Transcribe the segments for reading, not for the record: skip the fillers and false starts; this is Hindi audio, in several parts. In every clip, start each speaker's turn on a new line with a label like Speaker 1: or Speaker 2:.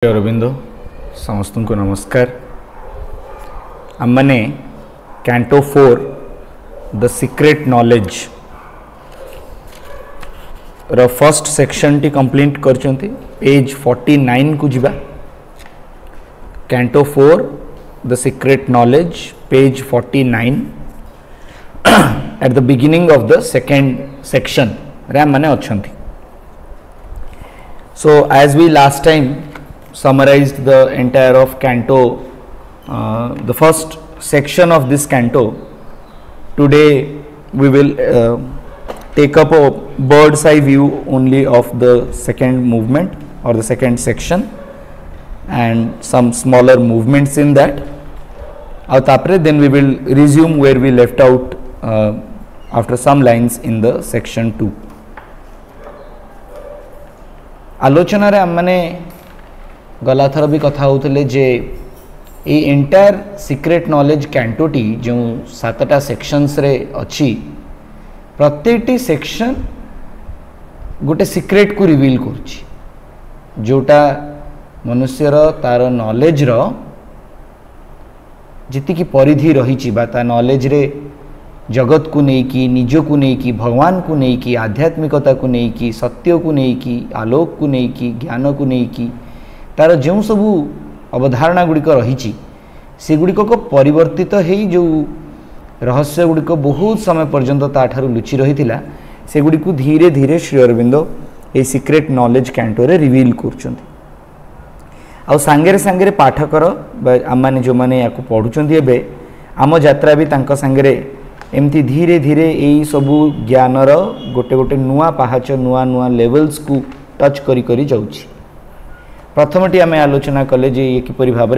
Speaker 1: अरविंद समस्त को नमस्कार। आम मैंने कैंटो 4 द सीक्रेट नॉलेज रो फर्स्ट सेक्शन टी कंप्लीट कर पेज 49 को जीवा। Canto 4 the secret knowledge page 49 at the beginning of the second section रे आम मैंने अच्छा। So as we last time summarized the entire of canto, the first section of this canto. Today we will take up a bird's eye view only of the second movement or the second section and some smaller movements in that. Then we will resume where we left out after some lines in the section 2. आलोचना रे हमने गला थर भी कथा होते जे ये एंटायर सीक्रेट नॉलेज कैंटोटी जो 7टा सेक्शंस रे अच्छी प्रत्येकटी सेक्शन गोटे सीक्रेट को रिवील करुच्ची जोटा मनुष्यर तार नॉलेज रो जीती की परिधि रही बा नॉलेज रे जगत को लेकिन निज को लेकिन भगवान को लेकिन आध्यात्मिकता को लेकिन सत्य को लेकिन आलोक को लेकिन ज्ञान को लेकिन तार जो सबू अवधारणा गुड़िक रही से गुड़िक को परिवर्तित हो जो रहस्य गुड़िक बहुत समय पर्यंत ताठारु लुचि रही से गुड़िक धीरे धीरे श्री अरविंद ये सीक्रेट नॉलेज कैंटोरे रिवील कर सांगे सांगे पाठकर आम मैंने जो मैंने या पढ़ुं आम यात्रा भी तांको सांगे एमती धीरे धीरे यही सबू ज्ञानर गोटे गोटे नुआ पाहाच नुआ नुआ लेवल्स को टच करी करी जाउछि। प्रथमटी आम आलोचना कले जे ये किपरि भाव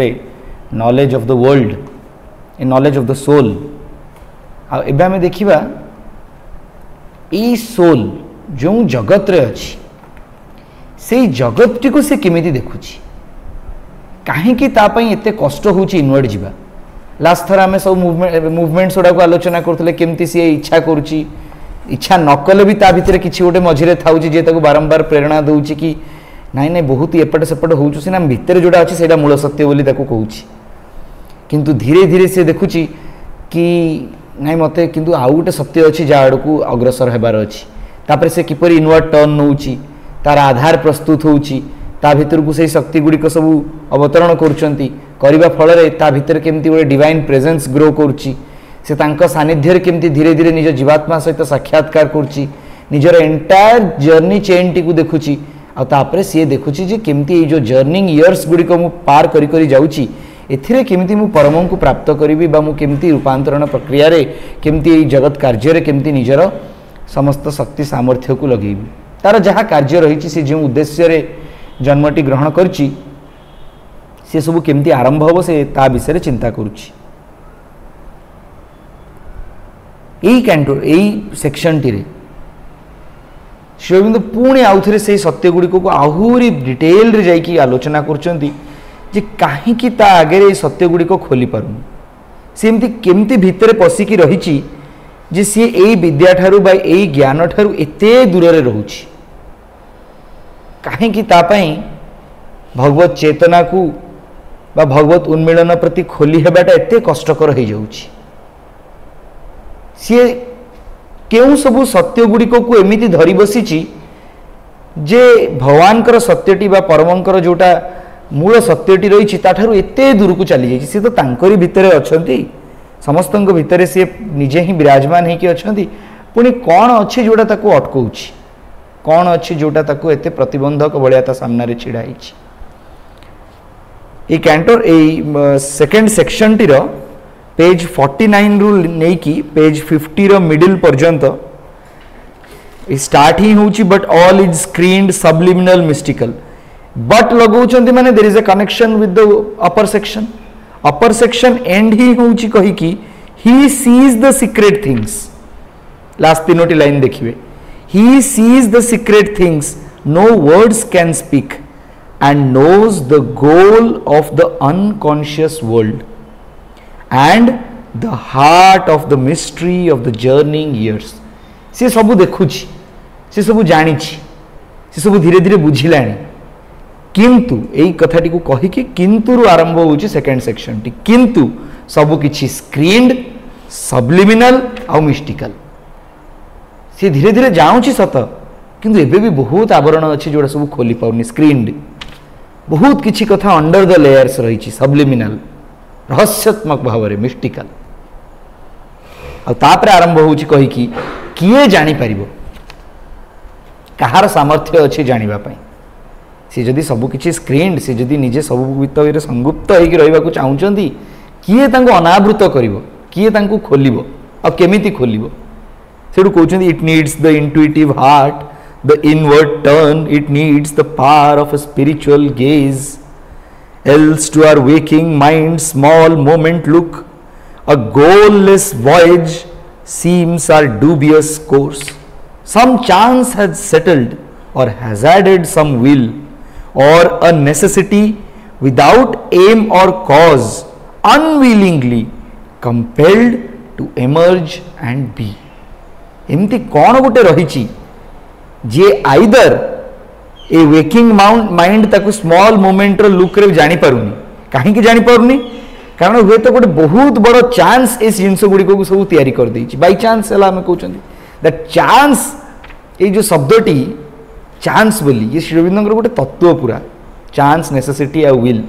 Speaker 1: नॉलेज ऑफ द वर्ल्ड ए नॉलेज ऑफ द सोल आबे आम देखिबा ई सोल जो जगत रे अछि से जगत टी को से केमिति देखुछि काहे कि ता पई एते कष्ट होछि इनवर्ड जिबा। लास्ट थर आम सब मुवमेंट्स गुड़ा को आलोचना करथले केमिति से इच्छा करुछि इच्छा नकले भी ता भितर किछि गोटे मझिरे थाउछि जे ताको बारंबार प्रेरणा दउछि कि नाई नाई बहुत एपट सेपट हो सीना भितर जोड़ा अच्छी से मूल सत्य बोली कहूँ किंतु धीरे धीरे से देखुची कि नाई मते किंतु आउ गोटे सत्य अच्छी जहाँ आड़ को अग्रसर होबार अच्छी तापर से किपर इनवर्ड टर्न नौची तार आधार प्रस्तुत होची ता भितर को से शक्ति गुड़िक सब अवतरण करने फल ता भितर केमती गोटे डिवाइन प्रेजेंस ग्रो करुच्ची से तांका सानिध्य केमती धीरे धीरे निज जीवात्मा सहित साक्षात्कार करुच्ची निजर एंटायर जर्नी चेन टी को देखुची आतापरे सी देखुची जे केमती जो जर्निंग इयर्स गुड़िक मु पार करी करी जाउची एथिरे केमती मु परम को प्राप्त करी बा मु केमती रूपांतरण प्रक्रिया रे केमती जगत कार्य रे केमती निजर समस्त शक्ति सामर्थ्य को लगेबी तार जहाँ कार्य रही से जो उद्देश्य रे जन्मटी ग्रहण करची से सब केमती आरंभ हो से ता विषय चिंता करुची। एई कैंटो एई सेक्शन टी रे श्री अरविंद पुणी आउ थे से सत्य गुड़िक को आहरी डिटेल रे जाइकी आलोचना कर कहीं ता आगे सत्य गुड़िक खोली पारुनी सी एमती केमती भितर पशिकी रही जे सी ए विद्या ठारू बा ए ज्ञान ठारू एते दूर रे रहूची कहीं तापाई भगवत चेतना को बा भगवत उन्मीलन प्रति खोली हेबाटा एते कष्टकर हो जाउची सी केउ सबू सत्य गुड़िक को एमिति धरी बसी जे भगवान सत्यटी बा परमंकर जोटा मूल सत्यटी रही ताठारु एते दूर को चली जाइए सी तो तांकरी भितरे अछंती समस्त भितरे सी निजे ही विराजमान होकर अछंती पुणी कौन अच्छे जोटा ताको अटकाउछि कौन अच्छे जोटा ताको एते प्रतिबंधक भलिया ता सामना रे छिड़ा हिछि। ए कैंटोर ए सेकंड सेक्शन टी रो पेज 49 रु नहीं कि पेज 50 रो मिडिल पर्यंत स्टार्ट ही होची but all is screened subliminal mystical but लगौचंती माने there is a connection with the upper section and ही होची कही कि he sees the secret things last तीनोटी लाइन देखिबे he sees the secret things no words can speak and knows the goal of the unconscious world and the heart of the mystery of the journeying years से सबू देखुची से सबू जानी से सब धीरे धीरे बुझिलानी किंतु यही कथाटी को कहीकि किंतु रु आरंभ होची सेकेंड सेक्शन टी किंतु सब किछि स्क्रीन्ड सबलिमिनाल आउ मिस्टिकल सी धीरे धीरे जाऊँची सत किंतु एबे भी बहुत आवरण अच्छी जोड़ा सब खोली पाउनी स्क्रीन्ड बहुत किछि कथा अंडर द लेयर्स रही सबलिमिनाल रहस्यात्मक भाव में मिस्टिकल आपर आरंभ होची कहीकि किए जानी पारिबो कहार सामर्थ्य अच्छे जानिबा पई सी जदि सब किछि स्क्रीन्ड सी जदि निजे सब भितर संगुप्त होइक रहिबाकू चाहुचंती किए तांको अनावृत करिवो किए तांको खोलिबो आ केमिति खोलिबो सेडू कहउचंती it needs the intuitive heart the inward turn it needs the power of a spiritual gaze else to our waking mind small moment look a goalless voyage seems our dubious course some chance has settled or hazarded some will or a necessity without aim or cause unwillingly compelled to emerge and be एमती कौन गोटे रही जे आइदर ए वेकिंग माइंड ताकू स्मॉल मोमेंट रो लुक रे जानी पारुनी कहीं जानी पारुनी कारण हुए तो गोटे बहुत बड़ चांस इस जिनस गुड़ी को सब तैयारी कर देछि बाय चांस हला हमें कहउछन दैट चांस ए जो शब्दटी चांस बोली ये श्री रविंद्र गोटे तत्व पूरा चांस नेसेसिटी आ विल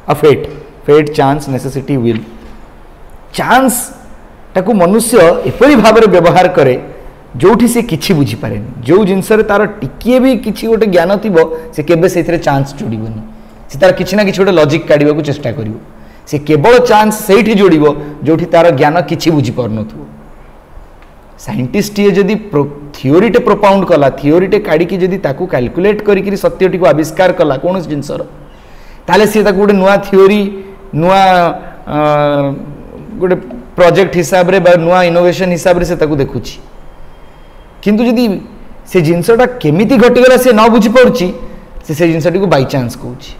Speaker 1: आ fate fate chance necessity will chance ताकू मनुष्य एपरी भाव में व्यवहार करे जोठी से किछि बुझी पारे जो जिनस तार टिकिए भी किछि गोटे ज्ञान थिबो से केबे सेथिरे चांस जोड़िबोनी से तार किछि ना किछि गोटे लॉजिक काढिबा को चेष्टा करिवो से केवल चांस सेठी जोड़िबो जोठी तार ज्ञान किछि बुझी परनथु साइंटिस्ट ये जदि थियोरीटे प्रोपाउंड कला थियोरीटे काढी कि जदि ताकू कैलकुलेट करिकि सत्यटी को आविष्कार कला कोन जिनसर ताले से ताकू गोटे नुआ थियोरी नुआ गोटे प्रोजेक्ट हिसाब रे बा नुआ इनोवेशन हिसाब रे से ताकू देखुछि किंतु जदि से जिनसटा केमिति घटीगला से न बुझी पड़ुछि से जिनसटी को बाय चांस कहउछि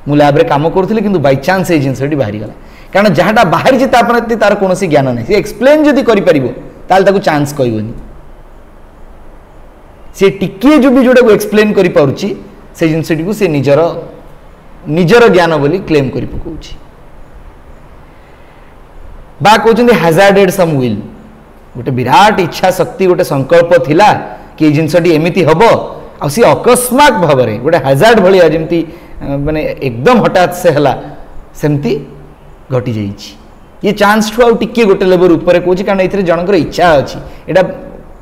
Speaker 1: मु लैब रे काम करथले किंतु बाय चांस से जिनसटी बाहरी गला कारण जहाटा बाहरी ता प्रति तार कोनोसी ज्ञान नै से एक्सप्लेन जदि करि परिबो ताल ताकू चांस कहइबोनी से टिकिए जो भी जोडा को एक्सप्लेन करि पारुछि से जिनसटी को से निजर ज्ञान बोली क्लेम करि पकउछि बा कहउछन्ती हैजार्डेड सम विल गोटे विराट इच्छा शक्ति गोटे संकल्प थिला कि जिनसटी एमिति हबो आ सी अकस्मात भाव में गोटे हैजार्ड भलिया जेमती माने एकदम हठात से हला सेमती घटी जाइछि ये चांस ठु आ टिके गोटे लेवल ऊपर कहूछि कारण एथिरे जनकर इच्छा अछि एटा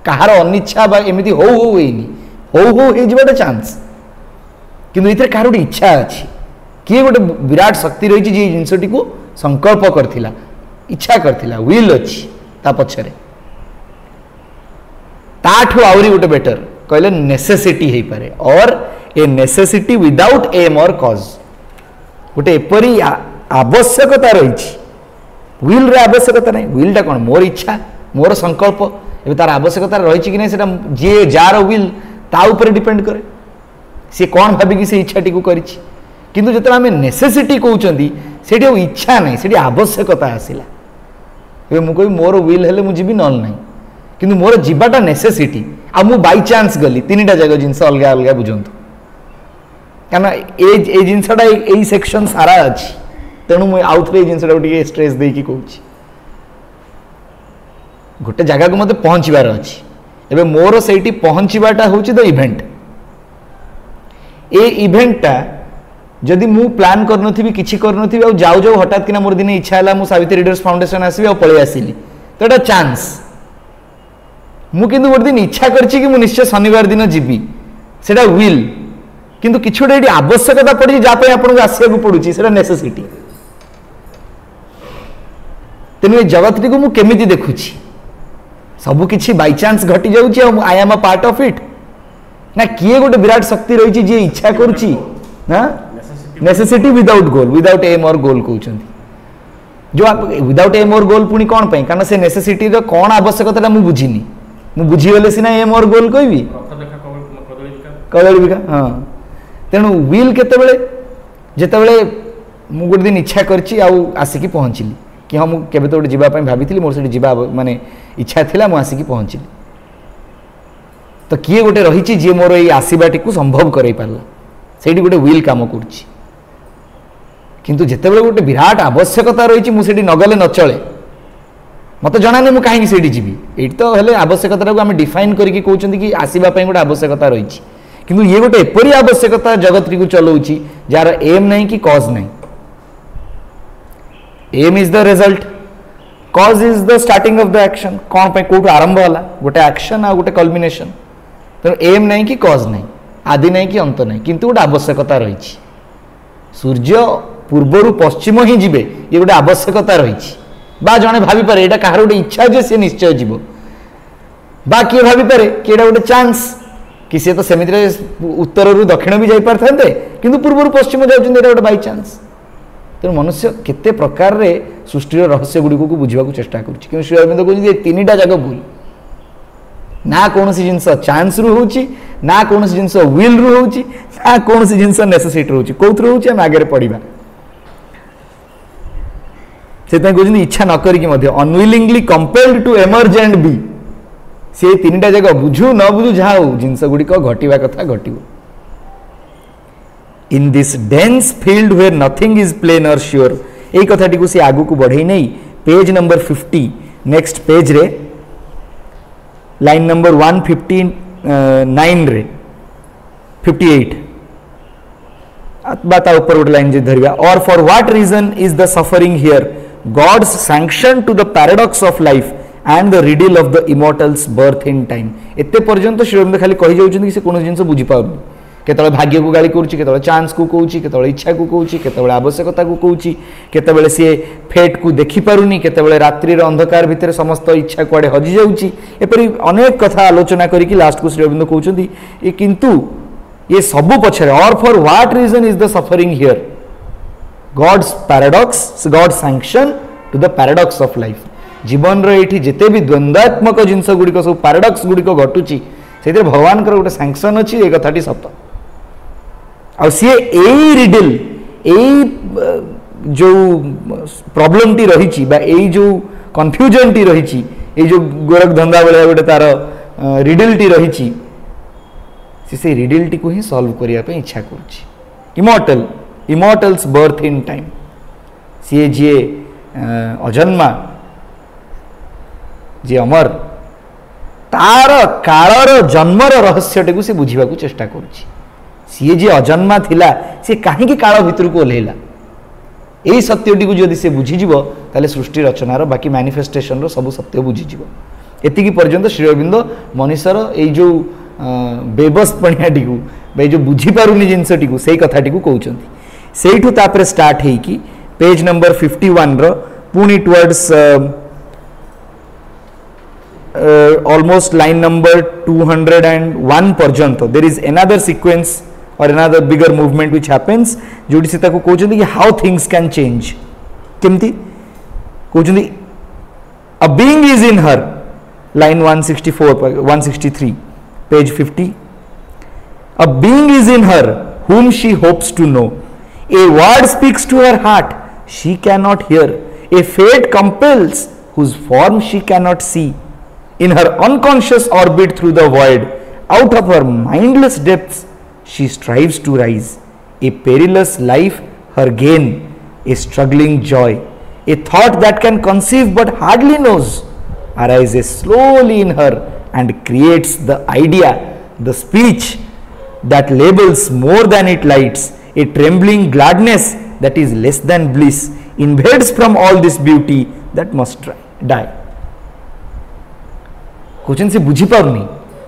Speaker 1: कहार अनिच्छा बा एमिति हो होइनी हो हे जिबाटा चांस किंतु एथिरे कहार गोटे इच्छा अछि कि गोटे विराट शक्ति रहिछि जे जिनसटी को संकल्प करथिला इच्छा करथिला विल अछि ता पछरे ताठू आउरी गोटे बेटर कहले नेसेसिटी हे पारे और ए नेसेसिटी विदाउट एम और कॉज गोटे एपरी आवश्यकता रही विल रे आवश्यकता नहीं विल टा कौन मोर इच्छा मोर संकल्प ए तार आवश्यकता रही कि नहीं सेटा जे जार विल ता ऊपर डिपेंड करे सी कौन भाबिकी से इच्छाटी को करिछि किंतु जतरा हमें नेसेसिटी कहउचंदी सेठी इच्छा नहीं सेठी आवश्यकता आसिला ए मु कहि मोर विल हेले मु जिबी नल नहीं किंतु मोर जीवाटा नेसेसिटी आ मु बाय चांस गली तीनटा जगह जिनस अलग अलग बुझंतु कारण ए जिनसटा ए सेक्शन सारा अछि तेणु मु आउथरे जिनसटा टिके स्ट्रेस दे कि कहउछि गोटे जगह को मते पहुंचीबार अछि एबे मोर सेठी पहुंचीबाटा होछि द इवेंट ए इवेंटटा जदि मु प्लान करनथिबी किछि करनथिबी आ जाउ जाउ हठात किना मोर दिने इच्छा हला मु सावित्री रीडर्स फाउंडेशन आसीबी आ पळे आसीली तो एटा चांस मु किंतु गोटे दिन इच्छा करछि कि मु निश्चय शनिवार दिन जीवी सेटा विल किंतु किछि गोटे एटी आवश्यकता पड़ी जा पे आपन को आसिया को पडुछि सेटा नेसेसिटी तेनु ए जगतटी को मु केमिति देखुछि सब किछि बाय चांस घटी जाउछि आ I am a part of it ना किए गोटे विराट शक्ति रहिछि जे इच्छा करछि ना necessity without goal without aim और गोल कहउछन्ती जो आप विदाउट एम और गोल पुनी कोन पई कारण से नेसेसिटी रो कोन आवश्यकता मु बुझिनी मु बुझीगले सिना एम और गोल कहबी कदली बिका हाँ तेणु विल केते बेले जेते बेले मु गोटे दिन इच्छा करछि आ आसिकी पहुँचली कि हाँ मुझे गोटे जावाई भाभी मोर से जा माने इच्छा थिला मु आसिकी पहुँचली तो किए गोटे रही जी मोर ये आसवाटी को संभव कर पारा से गोटे विल कम कर किंतु जितेबाला गोटे विराट आवश्यकता रही मुझे नगले न चले मत जना नहीं मुझे कहीं जी ये तो हेल्ले आवश्यकता को आम डिफाइन करके कहते कि आसवाई गोटे आवश्यकता रही किंतु ये गोटे एपरी आवश्यकता जगत को चलाऊँ जार एम नहीं कि कज नहीं aim is the result cause is the starting of the action कौन पे कौट आरंभ है गोटे एक्शन आ गोटे कल्मिनेशन तेणु एम नहीं कि कज नहीं आदि नहीं कि अंत नहीं किंतु गोटे आवश्यकता रही सूर्य पूर्वर पश्चिम ही जीवे ये गोटे आवश्यकता रही बा जड़े भापे यहाँ कहार गोटे इच्छा जे सी निश्चय जीव बा किए भापे कि यहाँ गोटे चांस कि सी तो सेमती उत्तर रु दक्षिण भी जापार था कि पूर्वर पश्चिम जाऊँ गोटे बाई चांस तेणु मनुष्य केते प्रकार रे सृष्टिर रहस्य गुड़ी को बुझा चेष्टा कर श्री अरविंद कहते तीन टा जगह भूल ना कौन जिनस चांस रु होची ना कौन जिनस विल रु होची ना कौन जिनस नेसेसिटी रोची कौथ रोची आम आगे पढ़ा से कहते इच्छा न करी unwillingly compelled to emerge and be से तीन टा जगह बुझू न बुझू जहाँ हो जिनस गुड़िक घटवा कथा घटव in this dense field where nothing is plain or sure यही कथाटी को सी आगु को बढ़ई नहीं पेज नंबर 50 नेक्स्ट पेज रे लाइन नंबर 159 रे 58 बाता ऊपर गोटे लाइन धरिया or for what reason is the suffering here God's sanction to the paradox of life and the riddle of the immortal's birth in time एते पर्यंत श्री अरविंद खाली कही जाउछन कि से कोन जिंस बुझी पाउनी केतବେଳେ भाग्य को गाली करूची केतବେଳେ चांस को कहूची केतବେଳେ इच्छा को कहूची केतବେଳେ आवश्यकता को कहूची केतବେଳେ सी फेट को देखि पारुनी केतବେଳେ रात्रि अंधकार भितर समस्त इच्छा कुआडे हजि जाउची एपरि अनेक कथा आलोचना करिकि लास्ट को श्री अरविंद कहउछंती ए किंतु ये सबु पछरे और for what reason is the suffering here God's paradox God sanction to the paradox of life जीवन रो एठी जेते भी द्वंद्वात्मक जिंस गुड़िक सब पैराडॉक्स गुड़िक घटुची से भगवान गोटे सैंक्शन अच्छी ये कथाटी सत आ सी यही रिडिल यही जो प्रॉब्लम टी रही यही जो कन्फ्यूजन टी रही जो गोरख धंदा भाया गोटे तार रिडिल टी रही से रिडिल टी को ही सॉल्व करने इच्छा कर इमॉर्टल्स बर्थ इन टाइम सी जी अजन्मा जी अमर तार कालर जन्मर रहस्यटी को सी बुझा चेष्टा करुच्ची सी जी अजन्मा थिला सी कहीं काल भितर को ओह्लैला यही सत्यटी को जदि से बुझीज ताले सृष्टि रचनार बाकी मैनिफेस्टेशन रो सब सत्य बुझीज एतिकी पर्यंत श्री अरविंद मनीषर ये जो बेबसपणियाटी को जो बुझीपारुनी जिनसटी को सही कथाटी को कहते से तापर स्टार्ट होगी पेज नंबर 51 रो पुणी टुवर्ड्स almost line number 201 पर्यंत there is another sequence or another bigger movement which happens जोटी से ताको कहउछन्ती कि how things can change केमती कहउछन्ती a being is in her line 163 page 50 a being is in her whom she hopes to know a word speaks to her heart she cannot hear a fate compels whose form she cannot see in her unconscious orbit through the void out of her mindless depths she strives to rise a perilous life her gain a struggling joy a thought that can conceive but hardly knows arises slowly in her and creates the idea the speech that labels more than it lights a trembling gladness that is less than bliss invades from all this beauty that must die question से बुझीपारनी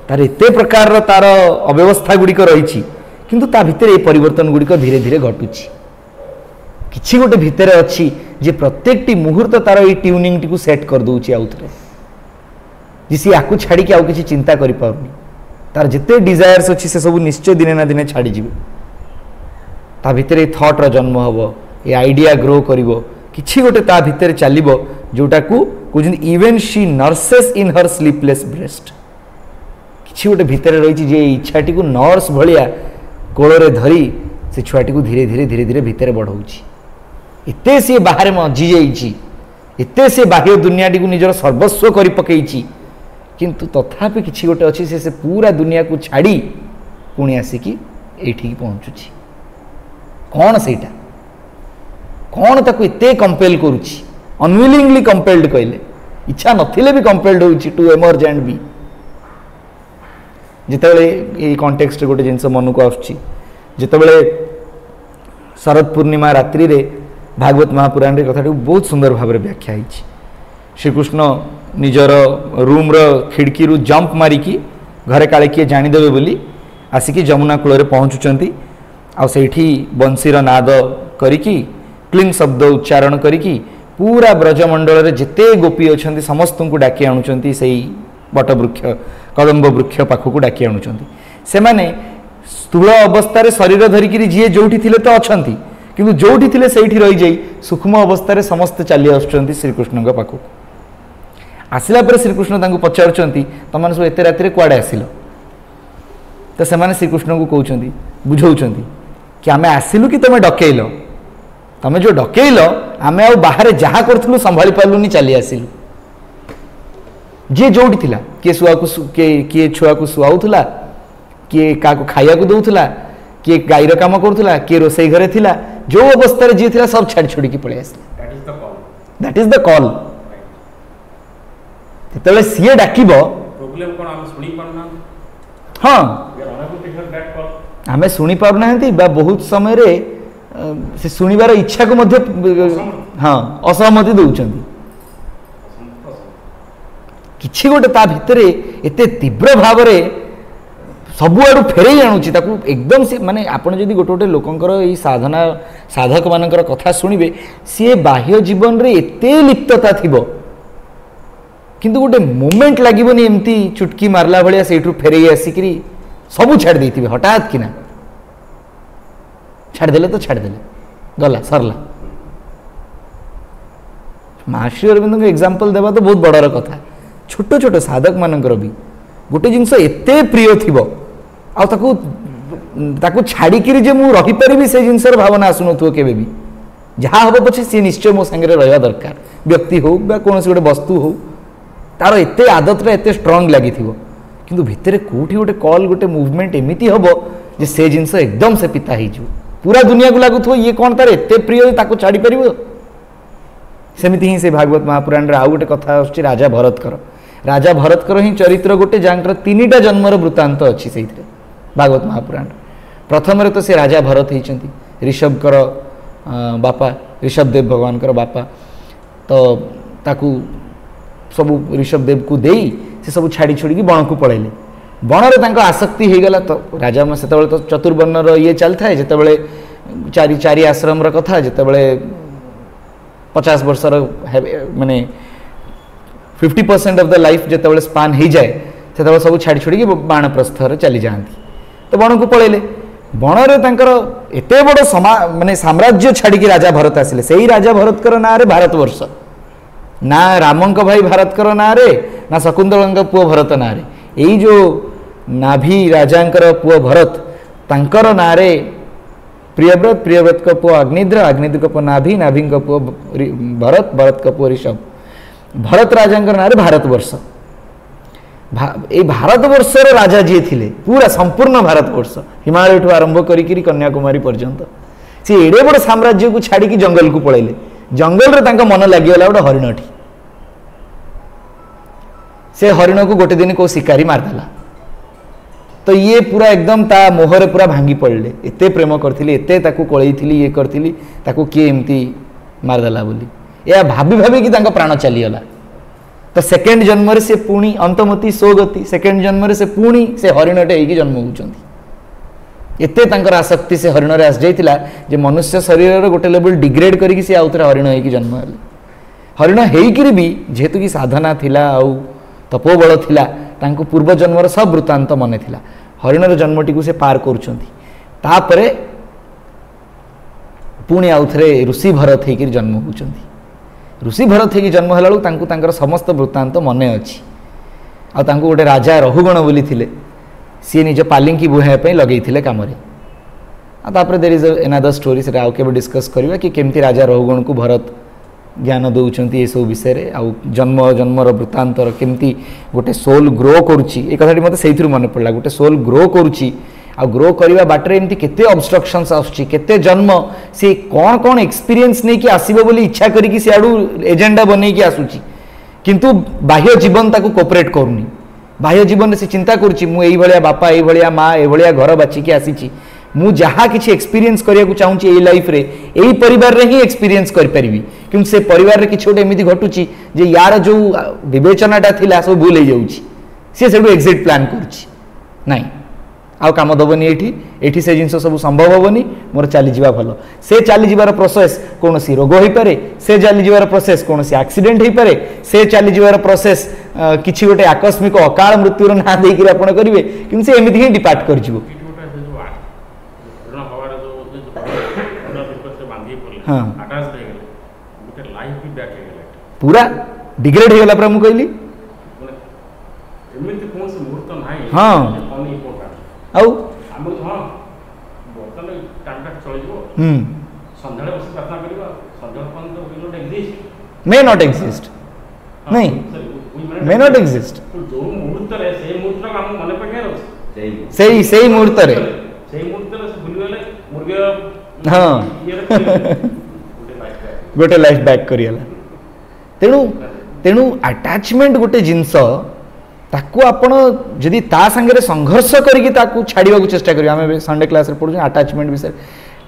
Speaker 1: तार एत प्रकार तार अव्यवस्था गुड़िक रही किंतु ता भितर ये परिवर्तन गुड़िक धीरे धीरे घटुची किछि गोटे भितर अच्छी जे प्रत्येक टी मुहूर्त तार ये ट्यूनिंग टी को सेट कर दूची आउ थरे जे सी आकु छाड़ी के आउ किछि चिंता करि पाउनी तार जिते डिजायर्स अच्छी से सब निश्चय दिने ना दिने छाड़ी जीवे ता भितर ये थॉट रो जन्म हबो ये आइडिया ग्रो करिवो किछि गोटे ता भितर चलिबो जोटा को even she nurses in her sleepless breast किछि गोटे भितर रही जे इच्छाटी को नर्स भलिया कोଳରେ धरी से छुआटी को धीरे धीरे धीरे धीरे भितर बढ़ाऊँगी एते सी बाहर मजी जाइए एते से बाह्य दुनियाटी को निजर सर्वस्व कर पकई किंतु तथापि किछि गोटे अच्छी से पूरा दुनिया को छाड़ी पुणी आसिकी एठी पहुँचुची कौन सेटा कौन ताको एते कंपेल करुछि अनविलिंगली कंपेल्ड कहले इच्छा नथिले भी कंपेल्ड होउछि टू एमर्ज एंड बी जितेबले ये कॉन्टेक्स्ट गोटे जिनस मन को आसुछि जितेबले शरद पूर्णिमा रात्रि रे भागवत महापुराण रे कथा बहुत सुंदर भाव में व्याख्या होइछि श्रीकृष्ण निजर रूम रो खिड़की रु जंप मारिकी घरे काले किए जानीदेवे बोली आसिकी जमुना कूल रे पहुँचुचंती आ सेठी बंशीर नाद करिकी क्लिंग शब्द उच्चारण करिकी पूरा ब्रजमंडल रे जिते गोपी अछंती समस्त को डाकी आणुचंती सेई बट वृक्ष कदम्ब वृक्ष पाखक डाकी आणुचंती से माने स्थूल अवस्था रे शरीर धरिकी जी जोठी थिले तो अछंती किंतु जोठी थिले सेठी रही जाई सूक्ष्म अवस्था रे समस्त चली आछंती श्रीकृष्ण के पाखक आसिला पर श्रीकृष्ण तांको पचारुचंती तमन सब एते राति रे कुआडे आसिलो तो से श्रीकृष्ण को कहउचंती बुझाउचंती कि आमे आसिलु कि तमे डकेइलो तमे जो डकेइलो आमे आ बाहर जहा करथुलु संभाली पालुनी चली आसिलु जे जोड़ी थिला के सुआ को के छुआ को सुआउथला के का को खाइया को दउथला के गाईर काम करथुला के रोसई घरे थिला जो अवस्था रे जे थिला सब छाड़ छोड़ी की पळे आसिला दैट इज द कॉल तेतले सीए डाकिबो प्रॉब्लम कोन हम सुनी पारना हां आमे सुनी पारना हंती बा बहुत समय रे से सुनिबार इच्छा को मध्य हाँ असहमति दउचंती किछि गोटे ता भितरे एते तीव्र भाव रे सबु आडू फेरई आणुची ताकू एकदम से माने आपण जदी गोटे गोटे लोकंकर ई साधना साधक मानकर कथा सुनिबे सी बाह्य जीवन रे एते लिप्तता थिबो किंतु गोटे मोमेंट लागिबोनी एमती चुटकी मारला भलिया सेठू फेरई आसिकरी सबू छाड़ देथिबे हठात किना छाड़ देले तो छाड़ देले गला सरला महर्षि अरविंद एग्जांपल देवा तो बहुत बड़र कथा छोट छोट साधक मानकर भी गोटे जिनस एते प्रिय थिबो आ ताकू छाड़िकी जे मु रही परिबी से जिनसर भावना आसुनथुव केबे भी जहाँ हम पछे सी निश्चय मो संगे रहा दरकार व्यक्ति हो कौन गोटे वस्तु हो तार एते आदत एते स्ट्रांग लगी किंतु भितर कोठी गोटे कॉल गोटे मुवमेंट एमिति हबो जे से जिनस एकदम से पिता ही पूरा दुनिया को लगुथो ये कौन तार एते प्रिय ताको छाड़ी परिबो सेमिति ही से भागवत महापुराण रे आउ गोटे कथा आछि राजा भरतकर ही चरित्र गोटे जानकर तीनिटा जन्मर वृत्तांत अच्छी से भागवत महापुराण प्रथम रे तो से राजा भरत होइचंती ऋषभकर बापा ऋषभदेव भगवान कर बापा तो ताकू सब ऋषभदेव को देई से सब छाड़ी छोड़ी बण को पळैले बण रे तांको आसक्ति हो गला तो राजा में सेतबेले तो चतुर्वर्णर ये चलता है जेतबेले चारि चारि आश्रम र कथा जेतबेले 50 वर्षर माने 50% ऑफ द लाइफ जेतबेले स्पान हो जाए सेतबेले सब छाड़ी छोड़ी बाण प्रस्थ रे चली जाती तो बण को पळैले बण रे तांकर एते बड़ माने साम्राज्य छाड़ी राजा भरत आसिले सेही राजा भरतकर ना रे भारतवर्ष ना रामंक भाई भरतकर ना रे ना शकुंतला पुओ भरत ना रे यही जो नाभि राजांकर पुओ भरत तांकर ना रे प्रियव्रत का पुओ अग्निद्र का पुओ नाभि का पुओ भरत का पुओ ऋषभ भरत राजांकर ना रे भारतवर्ष ए भारतवर्षर राजा जी थिले पूरा संपूर्ण भारतवर्ष हिमालय ठू आरंभ करी कन्याकुमारी पर्यंत सी एडे बड़ साम्राज्य को छाड़ी जंगल को पळैले जंगल रे तांका मन लागिगला गोटे हरिणठी से हरिण को गोटे दिन को शिकारी मारदेला तो ये पूरा एकदम ता मोहरे पूरा भांगी पड़े एते प्रेम करथिली एते ताकू कोळैथिली ये करथिली ताकू किए एमती मारदेला बोली या भाभी भाभी कि तांका प्राण चलीगला तो सेकेंड जन्म रे से पुणी अंतमति सोगति सेकेंड जन्म रे से पुणी से हरिणटे होइकी जन्म होउचंती एते तांकर आसक्ति से हरिण रे आस जाइतिला जे मनुष्य शरीर रे गोटे लेवल डिग्रेड करिकी से आउथरे हरिण होइकी जन्म हेले हरिण हेइकिरी भी जेहेतु कि साधना थिला आउ तपोबल थिला तांको पूर्व जन्मर सब वृत्तांत मने थिला हरिणर जन्मटी को से पार करुचंती तापरे पुणी आउथरे ऋषि भरत हेइकी जन्म होउचंती ऋषि भरत हेइकी जन्म हेलाळु तांको तांकर समस्त वृत्तांत मने अछि आ तांको गोटे राजा रहुगण बोली थिले सी निज पालिंकी बुहाय पे लगई थिले काम रे आ तापरे देयर इज अनदर स्टोरी से आउ केबे डिस्कस करबा कि केमती राजा रहुगण को भरत ज्ञान दौरान ये सब विषय रे आउ जन्म जन्मर वृत्तांतर केमती गोटे सोल ग्रो करुच्ची ए कथाटी मत से मन पड़ा गोटे सोल ग्रो करुच्ची आ ग्रो करवा बाटर एमती केते ऑब्स्ट्रक्शंस आछी केते जन्म से कौन कौन एक्सपीरियंस नहीं कि आसीबो बोली इच्छा करी कि सियाडू एजेंडा बनै कि आसुची किंतु बाह्य जीवन ताको कोऑपरेट करूनी बाह्य जीवन से चिंता करुच्ची मु एई भलिया बापा एई भलिया माँ एई भलिया घर बाछिकी आसीची मु जहाँ किसी एक्सपीरियंस करिया को चाहूँगी एई लाइफ रे एई परिवार रे ही एक्सपीरियंस कर परिबी क्योंकि से परिवार रे किछि गोटे एमिति घटुची जे यार जो विवेचनाटा थिला सब भूल हो जाउची से सेडू एग्जिट प्लान करुच्ची नहीं आउ काम दबनी एठी से जिनस सब संभव हेनी मोर चली जावा भल से चली जीवार प्रोसेस कौन रोग हो पारे से चली जीवार प्रोसेस कौन एक्सीडेंट हो पारे से चली जीवार प्रोसेस किसी गोटे आकस्मिक अकाल मृत्युर ना देकर आप करेंगे कि से एमती ही डिपार्ट कर पूरा डिग्रेड हो गला पूरा मुझे कहली हाँ आउ मे नॉट एग्जिस्ट नहीं मे नॉट एग्जिस्ट सही मुहूर्त रे हाँ गोटे लाइफ बैक करियला तेणु तेणु अटैचमेंट गोटे जिनस ताकू आपण जदि ता संगे संघर्ष करके ताकू छाड़वा चेष्टा करियो आमे संडे क्लास रे पढु अटैचमेंट विषय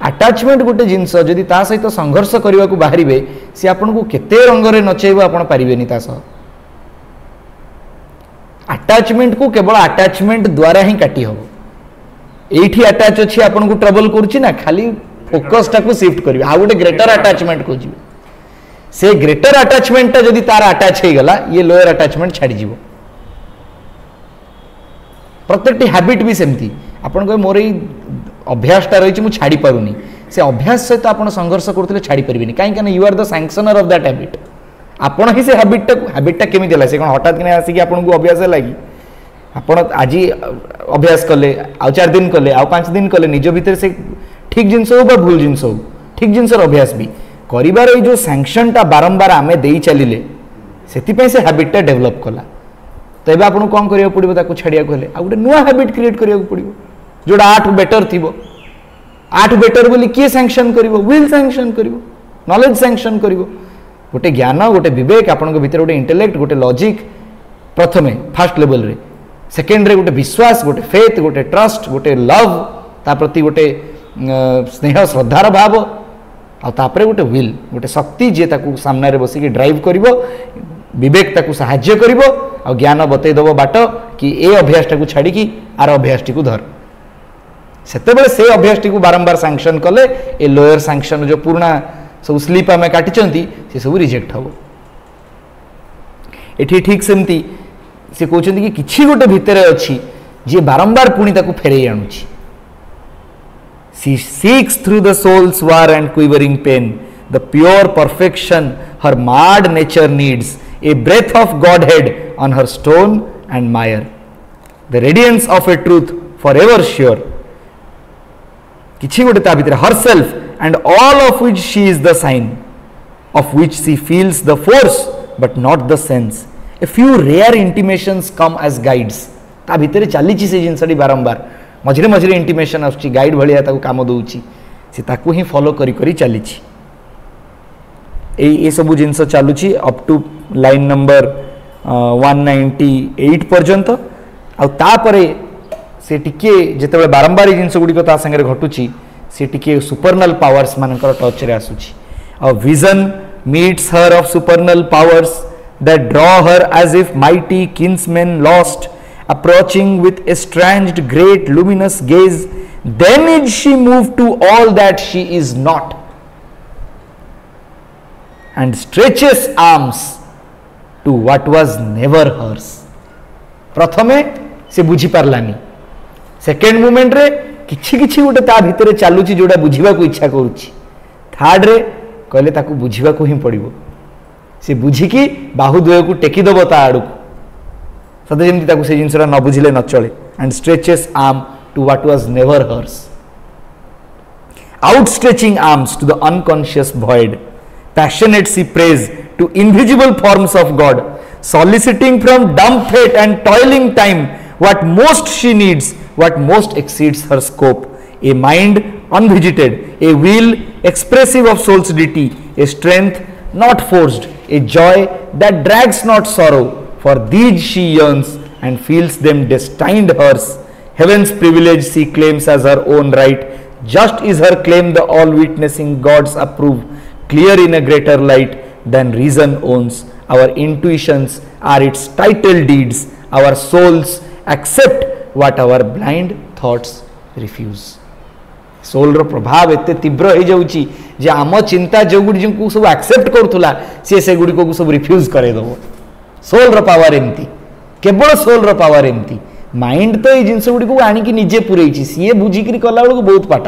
Speaker 1: अटैचमेंट गोटे जिनस जदि ता सहित संघर्ष करने को बाहरिबे से आपन को केते रंग रे नचेबो आपण पारिबेनी ता सह अटैचमेंट को केवल अटैचमेंट द्वारा ही काटी हबो एठी अटैच अछि आपन को ट्रबल करछि ना खाली फोकस टाकू शिफ्ट करिवे आ गोटे ग्रेटर अटैचमेंट को जिवे से ग्रेटर अटैचमेंट जदि तार अटैच हे गला ये लोअर अटैचमेंट छाड़ी जीवो प्रत्येक हैबिट भी सेमती आपन को मोर अभ्यासटा रही मुझे छाड़ी पारुनी से अभ्यास सहित आप संघर्ष करते छाड़ी पारे कहीं you are the sanctioner of that habit आपण ही से हैबिटा केमी देला से कौन हठात कि आसिक आपन को अभ्यास लगी आप आज अभ्यास कले आउ 4 दिन कले आउ 5 दिन कले निज भितर से ठीक जिनस हो भूल जिनस हो ठीक जिनस अभ्यास भी कर जो सैंक्शनटा बारंबार आमे दे चलिले से हैबिटा डेभलप कला तो ये आपको कौन करा पड़ो छाड़िया हेल्ले आ गए नुआ हैबिट क्रिएट करा पड़ो जोड़ा 8 बेटर थी 8 बेटर बोली किए सैंक्शन कर विल सैंक्शन कर नॉलेज सैंक्शन कर गोटे ज्ञान गोटे विवेक आपण भीतर गोटे इंटेलेक्ट गोटे लॉजिक प्रथमे फास्ट लेवल रे सेकेंड रे गोटे विश्वास गोटे फेथ गोटे ट्रस्ट गोटे लव ता प्रति गोटे स्नेह श्रद्धार भाव आउे गोटे विल गोटे शक्ति जी सामने बसिक ड्राइव कर विवेक ताकू साहाय्य करिवो आ ज्ञान बतई दबो बाट कि ए अभ्यासटा को छाड़ी की आर अभ्यासटी को धर सेतेबेले से अभ्यासटी को बारंबार सैंक्शन कले ए लोअर सैंक्शन जो पुराना सब स्लीप आमे काटिचंती से सब रिजेक्ट हबो एठी ठीक सेमती से कहउचंती कि किछि गोटे भितरे अछि जे बारंबार पुणी ताकू फेरै आनुछि she seeks through the soul's war and quivering pain the pure perfection her marred nature needs a breath of Godhead on her stone and mire, the radiance of a truth forever sure. किछि गोटे ता भितर herself and all of which she is the sign, of which she feels the force but not the sense. A few rare intimations come as guides. ता भितर चली से जिनसटी बारंबार मझे मझे इंटिमेशन आसुची गाइड भाया ताको काम दउची से ताको ही फॉलो करी करी चली ए सबू जिनस चलुची अप टू लाइन नंबर 198 पर्यंत आउे से टिके जिते बारंबार जिनस गुड़िक संगे घटुची से टिके सुपरनल पावर्स मानकर टच रे आसुची आ vision meets her of supernal powers that draw her as if mighty kinsmen lost approaching with a estranged great luminous gaze then is she move to all that she is not and stretches arms to what was never hers. प्रथमे से बुझी पारलानी सेकेंड मोमेंट रे किछि किछि गोटे ता भितरे चालुची जोड़ा बुझिबा को इच्छा करूची थर्ड रे कहले ताकू बुझिबा को ही पड़िबो से बुझिकी बाहुद्वय को टेकी दबो ता आडू सदा जेमति ताकू से जिनसरा न बुझिले न चले and stretches arm to what was never hers, outstretching arms to the unconscious void. Passionate she prays to invisible forms of God, soliciting from dumb fate and toiling time what most she needs what most exceeds her scope, a mind unvisited, a will expressive of soul's deity, a strength not forced, a joy that drags not sorrow. For these she yearns and feels them destined hers. Heaven's privilege she claims as her own right. Just is her claim the all-witnessing gods approve, clear in a greater light than reason owns. Our intuitions are its title deeds. Our souls accept what our blind thoughts refuse. Soul रो प्रभाव एते तीव्र हो जाउची जे आम चिंता जो गुडी को सब एक्सेप्ट करथुला से गुडी को सब रिफ्यूज करे दबो. सोल रो पावर एमती, केवल सोल रो पावर एमती. माइंड तो ये जिनस गुडी को आनी कि निजे पुरैची सी बुझिकरी कला बेलू बहुत पाठ.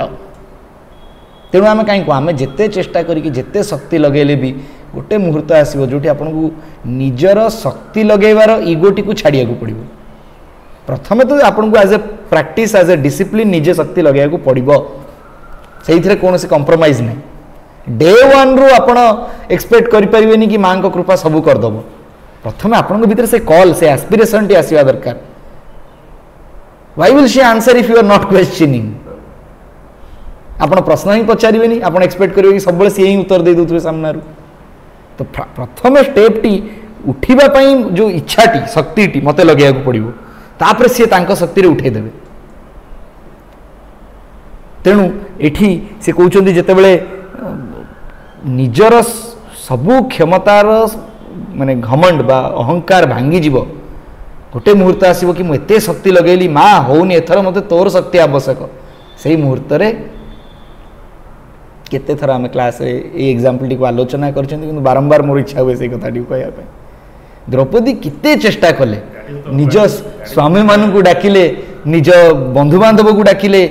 Speaker 1: तेणु आम कहीं आम जिते चेष्टा करी जिते शक्ति लगेले भी गोटे मुहूर्त आसो जो आपन को निजर शक्ति लगेबार इगोटी को छाड़िया को पड़ो. प्रथम तो आपन को as a practice as a discipline निजे शक्ति लगे को पड़ो. से कौन से कंप्रोमाइज नहीं. डे वन रु आपण एक्सपेक्ट करें कि माँ को कृपा सब करदेव. प्रथम आपण भीतर से कॉल से एस्पिरेशन टी आसवा दरकार. Why will she answer if you are not questioning. आपण प्रश्न ही पचारे आप एक्सपेक्ट करेंगे कि सब सी ही उत्तर दे दूसरे सामने. तो प्रथम स्टेप टी उठापी जो इच्छा टी शक्ति टी मत लगे पड़ो तापर सी शक्ति उठेदेवे. तेणु एठी से कहते जितेबले निजर सबू क्षमतार माने घमंड बा अहंकार भांगी गोटे मुहूर्त आसो कि मुझे शक्ति लगेली माँ होनी एथर मत तोर शक्ति आवश्यक. से मुहूर्त केते थर आम क्लास एग्जाम्पल टी आलोचना कर बारंबार मोर इच्छा हुए से कथा कहवाई. द्रौपदी किते चेष्टा कले निज स्वामी मान को डाकिले निज बंधु बांधव को डाकिले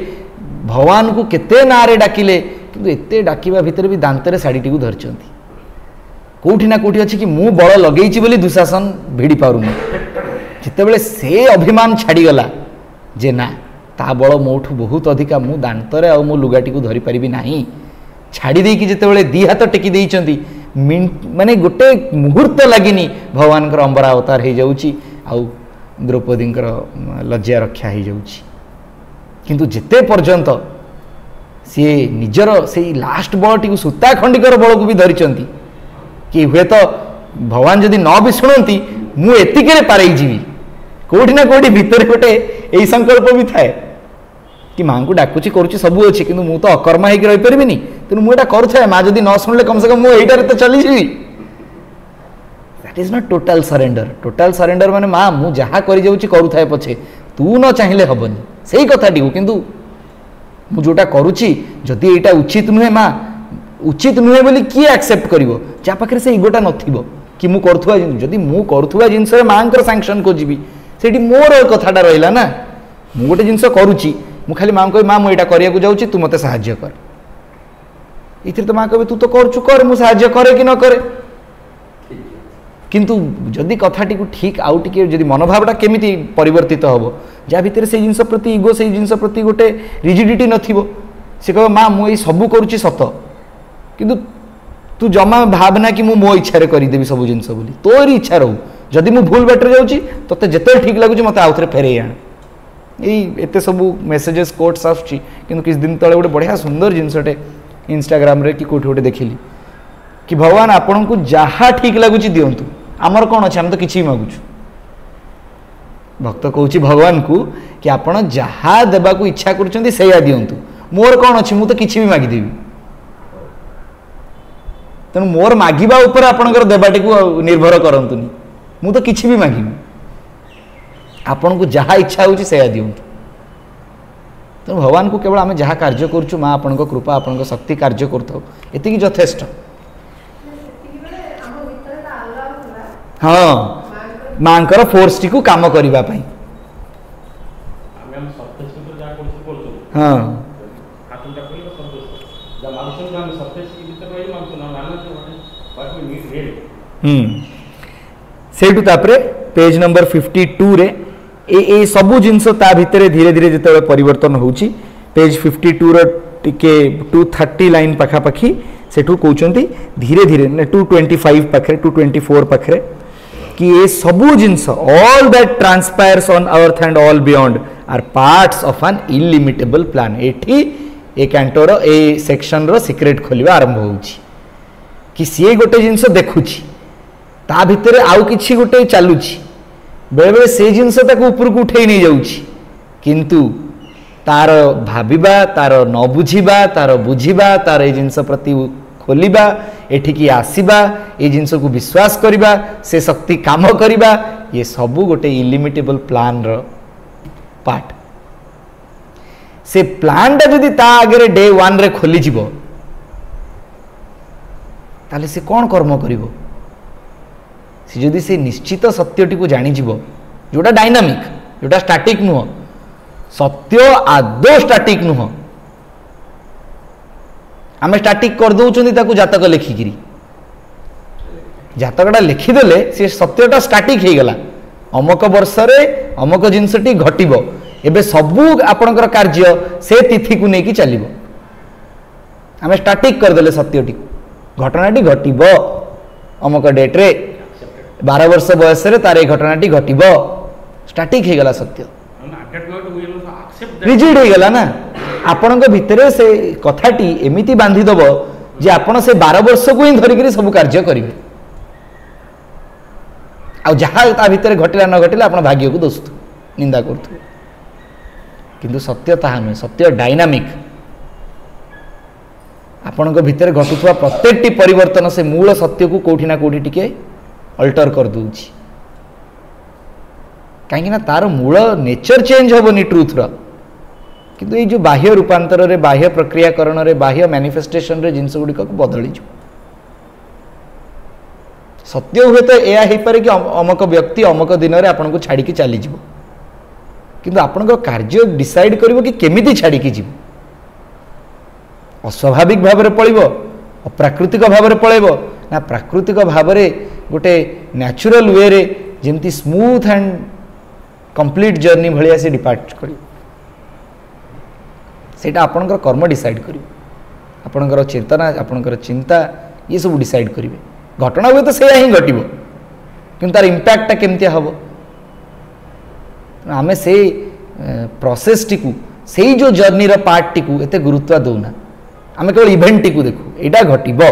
Speaker 1: भगवान को केते नारे डाकिले किंतु एते डाकिबा भितर भी दांतरे साड़ीटी को धरचंती. कोठी ना कोठी अछि कि मु बळ लगेइछि बोली दुशासन भिड़ी पारुनी. जितेबले से अभिमान छाड़ी गला जे ना ता बळ मोठू बहुत अधिका मु दांतरे आ मु लुगाटी को धरि परिबि नाही छाड़ी देकी जितेबले दी हाथ टेकी देइचंती माने गोटे मुहूर्त लागिनी भगवान अंबरा अवतार हो जाउची आउ द्रौपदी लज्जा रक्षा हो जाउची. किंतु जिते पर्यंत सी निजर से लास्ट बलटी को सूता खंडिकर बल को भी धरिचंती कि हुए तो भगवान जदि न भी शुणती मु एतिके पारे जीवी. कोठी ना कोठी भितर गोटे यही संकल्प भी थाए कि माँ को डाकुची करुची सबू अच्छी किंतु मु तो अकर्मा होकर रही पारिनी. तेणु मुझे करुए माँ जदि न शुणिले कम से कम मुझे तो चली जी. That is not total surrender. Total surrender माने माँ मु जहाँ करुए पछे तू न चाहिए हेनी से कथाटी को किंतु मु जोटा करुची जदि यहाँ उचित नुहे माँ उचित नुहे बोली किए एक्सेप्ट कर जहाँ पाखे से इगोटा नथिबो कि मु करुवा जदि मु करुवा जिनस माँ सांक्शन को जीवी से मोर कथाटा रहा ना. मु गोटे जिनस करुची मु खाली माँ कह माँ मुझे करने को जाऊँगी तू मत साहाय्य कर. इथे तो माँ कहे तू तो करचु कर मु साहाय्य करे कि न करे. किंतु जदि कथाटी को ठीक आउ टिके जदि मनोभावटा केमिति परिवर्तित हम जहाँ भितर से जिनस प्रति इगो से जिनस प्रति गोटे रिजिडिटी नथिबो से कह माँ मुझे सबू करुच्ची सत किंतु तू जमा भावना कि मु मो इच्छा करदेवी सब जिनस बोली तोरी इच्छा रहू. जदि मु भूल बाटर जाऊँगी तोते जिते ठीक लगुच मत आउ थे फेरे आण. एते सबू मेसेजेस कोट्स आसुची किंतु किछ दिन तले गोटे बढ़िया सुंदर जिनसटे इंस्टाग्राम रे कि कोठी गोटे देखिली कि भगवान आपन को जहाँ ठीक लगुच दिंतु आमर कौन अच्छे आम तो किसी मागुचु. भक्त कहूँ भगवान को कि आपन जहाँ देवा को इच्छा कर दिंतु मोर कौन अच्छी मु तो किसी भी मागिदेवी. तेणु मोर मागिबा उपर आपणकर देवाटी को निर्भर करतुनि मु तो किसी भी मागिबी आपन को जहाँ इच्छा होची से दिंतु. तेणु भगवान को केवल आम जहाँ कार्य करुँ माँ आपण कृपा आपण शक्ति कार्य करती यथेष्ट. हाँ माँ फोर्स टी को काम करने हाँ से पेज नंबर 52 रे ए सबू जिनस ता भितर धीरे धीरे जिते परिवर्तन होची. पेज 52 रो टिके 230 लाइन पाखापाखि सेठू कहते धीरे धीरे 225 पाखे 224 पाखे कि ये सबू जिनस all that transpires on earth and all beyond are parts of an illimitable plan. एठी ए कैंटोर ए सेक्शन रो सीक्रेट खोलिबा आरंभ होउची कि सी गोटे जिनस देखुची ता भितर आउ किछि गोटे चालुची बेले बेले से जिनस ताको ऊपर को उठै नै जाउची किंतु तार भाबिबा तार न बुझिबा तार बुझिबा तार ए जिनस प्रति खोलिबा एठिकी आसीबा ए जिनस को विश्वास करिबा से शक्ति काम करिबा ये सबू गोटे इलिमिटेबल प्लान रो पार्ट। से प्लान टा जदि ता आगे डे 1 रे खोली जीवो ताले से कौन कर्म करिवो से जदि से निश्चित सत्यटी को जानी जीवो जोटा डायनामिक जोटा स्टैटिक नुह सत्य आदौ स्टैटिक नुह आमे स्टैटिक कर दउचंदी ताकू जातक लिखिकिरी जातकटा लिखिदेले से सत्यटा स्टैटिक हो गला अमक वर्ष रे अमक जिनसटी घटिबो एबे सबू आपणकर कार्य से तिथि को लेकिन चलिबो आमे स्टैटिक कर देले सत्यटी घटनाटी घटिबो अमक डेट रे 12 वर्ष बयस रे तार घटनाटी घटिबो स्टैटिक हो गला सत्य रिजिड हो गला ना आपणक भितरे से कथाटी एमिति बांधी दबो जे आपण से 12 वर्ष को ही धरिक सब कार्य करिवे आ जहाँ ता भितर घटिला न घटिला आपण भाग्य को दोस्त निंदा करथु किंतु सत्य ताहा नुहे सत्य डायनामिक आपणक भितर घटुवा प्रत्येकटी परिवर्तन से मूल सत्य को कोठी ना कोठी टिके अल्टर कर दूची कहीं तार मूल नेचर चेंज हेनी ट्रुथ रो किंतु ये जो बाह्य रूपांतर रे बाह्य प्रक्रियाकरण रे बाह्य मैनिफेस्टेशन रे जिनस गुडी को बदली जो सत्य हुए तो यह हो पारे कि अमक व्यक्ति अमक दिन में आपन को छाड़ी की चली जीव किंतु आपन को कार्य डिसाइड करिवो कि केमिति छाड़ी की जीव अस्वाभाविक भाव में पड़िबो अप्राकृतिक भाव में पळेबो ना प्राकृतिक भाव में गोटे नेचुरल वे रे जेमती स्मूथ एंड कंप्लीट जर्नी भलिया से डिपार्ट करिवो सेटा आपनकर कर्म डिसाइड करिवो आपनकर चेतना आपनकर चिंता ये सब डिसाइड करिवे घटना हुए तो से ही घटो कि तार इम्पैक्ट केमती हम आम से प्रोसेस टी से जो जर्नी रो पार्ट टी एत गुरुत्व दौना आम केवल इवेंट टी देखू यहाँ घटब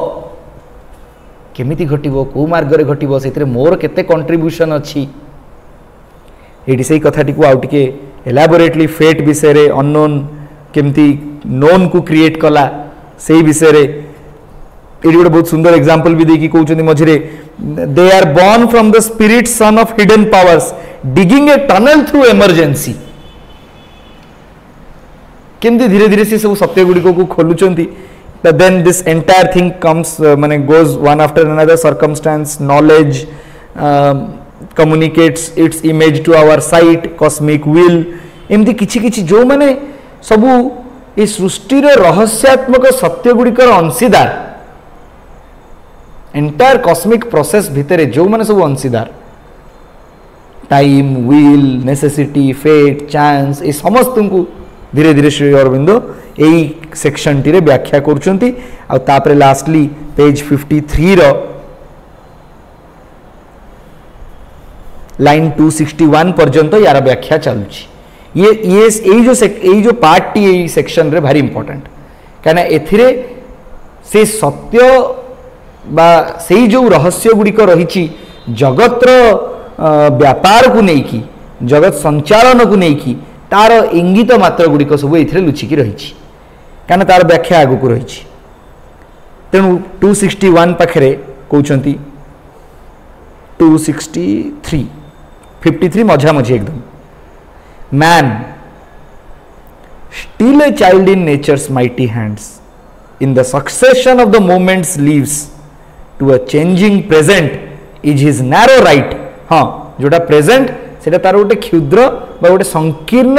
Speaker 1: केमिति घटब कौ मार्ग में घटब से मोर केते कंट्रीब्यूशन अच्छी ये से कथाटी को आउ टिके एलाबोरेटली फेट विषय रे अननोन केमती नोन को क्रिएट कला से विषय रे ये गोटे बहुत सुंदर एग्जांपल भी देखिए कहते मझे they are born from the spirit sun of hidden powers digging a tunnel through emergency केमती धीरे धीरे से सब सत्य गुड़िक को खोलुचंती then this entire thing comes माने goes one after another circumstance knowledge communicates its image to our sight cosmic will एमती किछि किछि जो माने सबू ए सृष्टि रे रहस्यात्मक सत्य गुड़िकर अंशीदार एंटायर कॉस्मिक प्रोसेस भितर जो माने सब अंशीदार time will necessity fate chance ए समस्त को धीरे धीरे श्री अरविंदो यही सेक्शन टी रे व्याख्या करुचंती आ तापरे लास्टली पेज 53 रो लाइन 261 पर्यंत यार व्याख्या चलुची ये जो पार्ट टी यही सेक्शन रे भारी इंपोर्टेंट कहना एथिरे से सत्य बा से जो रहस्य गुड़िक रही जगतर व्यापार को लेकिन जगत संचालन को लेकिन तार इंगित मात्र गुड़िक सब ये लुचिकी रही क्या तार व्याख्या आगक रही तेणु 261 पाखे कहते 263 53 मझा मझी एकदम man still a child in nature's mighty hands in the succession of the moments lives to a changing present is his narrow right हाँ जोटा प्रेजेंट से तार गोटे क्षुद्र बा गोटे संकीर्ण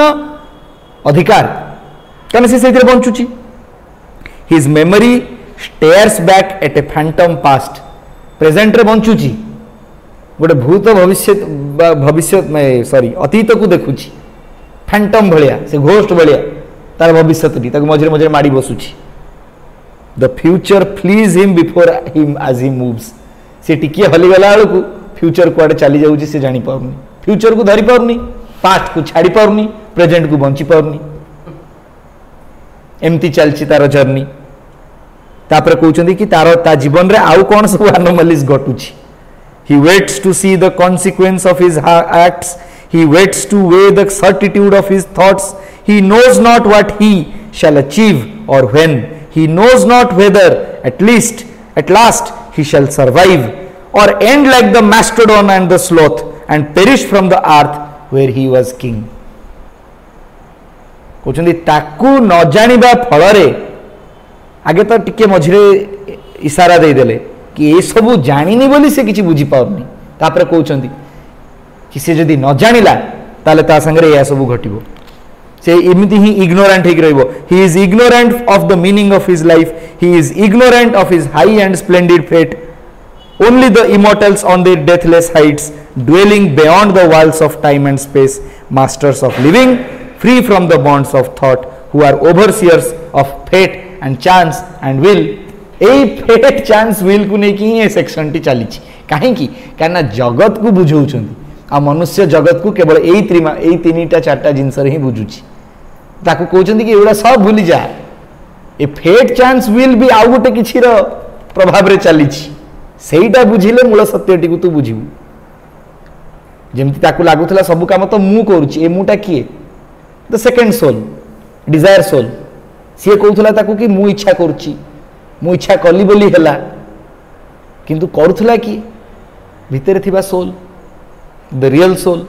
Speaker 1: अधिकार कहीं से बंचुची his memory stares back at a phantom past present रे बंचुची गोटे भूत भविष्य सॉरी अतीत को देखुची फैंटम भलिया से घोस्ट भलिया तार भविष्य मझे मझे माड़ी बसुची the future flees him before him आज ही मूव्स से टिके हलीगला बेलू फ्यूचर कुआडे चली जाऊँ से जानी पारनी फ्यूचर को धरी पारनी पास्ट को छाड़ी पारनी प्रेजेंट को बंची पारनी एमती चलची तार जर्नी तापर कहउछंती कि तार ता जीवन रे आउ कोन सब anomalies घटुची he waits to see the consequence of his acts he waits to weigh the certitude of his thoughts he knows not what he shall achieve or when he knows not whether at last he shall survive or end like the mastodon and the sloth and perish from the earth where he was king कहउछंती ताकू न जानिबा फल रे आगे तो टिके मझिरे इशारा दे देले कि ये सब जानिनी बोली से किसी बुझी पारनी तापर कहउछंती कि से जदी न जानिला ताले ता संगे या सब घटिबो से एमिति ही इग्नोरेंट ही रहइबो he is ignorant of the meaning of his life he is ignorant of his high and splendid fate only the immortals on their deathless heights dwelling beyond the walls of time and space masters of living free from the bonds of thought who are overseers of fate and chance and will এই ফেট চান্স উইল को नहीं कि ये सेक्शन टी चली कहीं कहना जगत को बुझाऊँ आ मनुष्य जगत को केवल यही तीनटा चार्टा जिनस ही बुझुची ताकू कहते कि एगुड़ा सब भूली जा ए फेट चांस विल भी आउ गोटे किसी प्रभाव रे चली सेटा बुझिले मूल सत्यटी को तू बुझिबू जेमती ताकू लागुला सब काम तो मु करुच्ची ए मुटा किए the second soul desire soul सी कहूला ताकू कि मु इच्छा करुच्ची मु इच्छा कली बोली हैला किंतु करुला कि भितर थिबा सोल द रियल सोल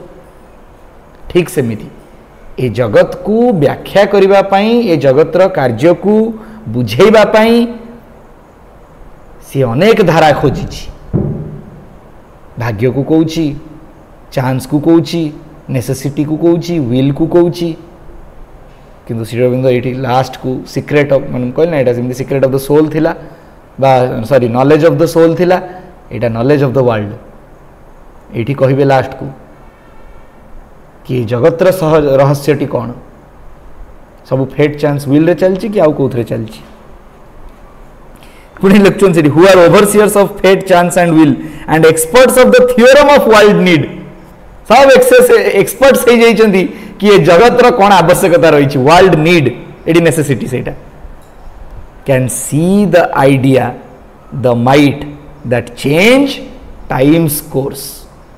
Speaker 1: ठीक सेमिति ए जगत को व्याख्या करिबा पई ए जगतर कार्य को बुझेइबा पई सी अनेक धारा खोजी भाग्य को कहूची चांस को कहूची नेसेसिटी को कहूची विल को कहूची किंतु श्री अरविंद ये लास्ट को सीक्रेट ऑफ मैंने कहना यहाँ सेमती सीक्रेट ऑफ द सोल थिला बा sorry knowledge of the soul थिला एटा नॉलेज ऑफ द वर्ल्ड ये कहिबे लास्ट को कि जगतर रहस्यटी कौन सब फेट चांस विल रे चलची कि आउ कोथरे चलची पुणी लिखुन सेठी who are overseers of fate chance and will and experts of the theorem of world need सब एक्सपर्ट्स हो जाइछंती कि ये जगतर कौन आवश्यकता रही वर्ल्ड नीड एडी नेसेसिटी सेटा can see the idea the might that change times course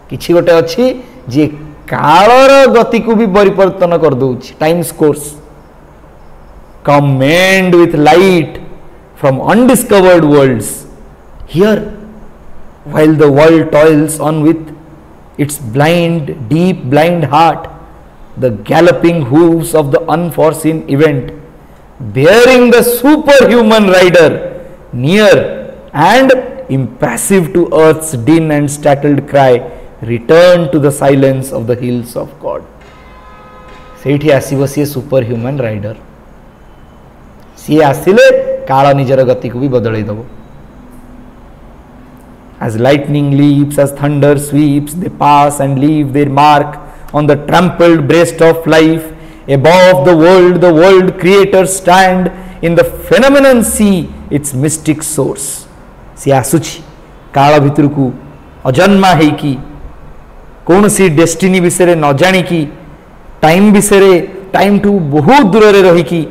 Speaker 1: किछि गोटे अछि जे कालर गति को भी परिवर्तन कर दउछि times course commend with light from undiscovered worlds here while the world toils on with its deep blind heart the galloping hooves of the unforeseen event bearing the superhuman rider near and impassive to earth's din and startled cry return to the silence of the hills of God सेठी आसीबो सी सुपरह्यूमन राइडर सी आसिले काल निजर गति को भी बदल दब as lightning leaps as thunder sweeps they pass and leave their mark on the trampled breast of life above the world creators stand in the phenomenon see its mystic source सी आसुची काल भितर को अजन्मा है कि कौन सी डेस्टिनी विषय न जानी कि टाइम विषय टाइम टू बहुत दूर रे रही कि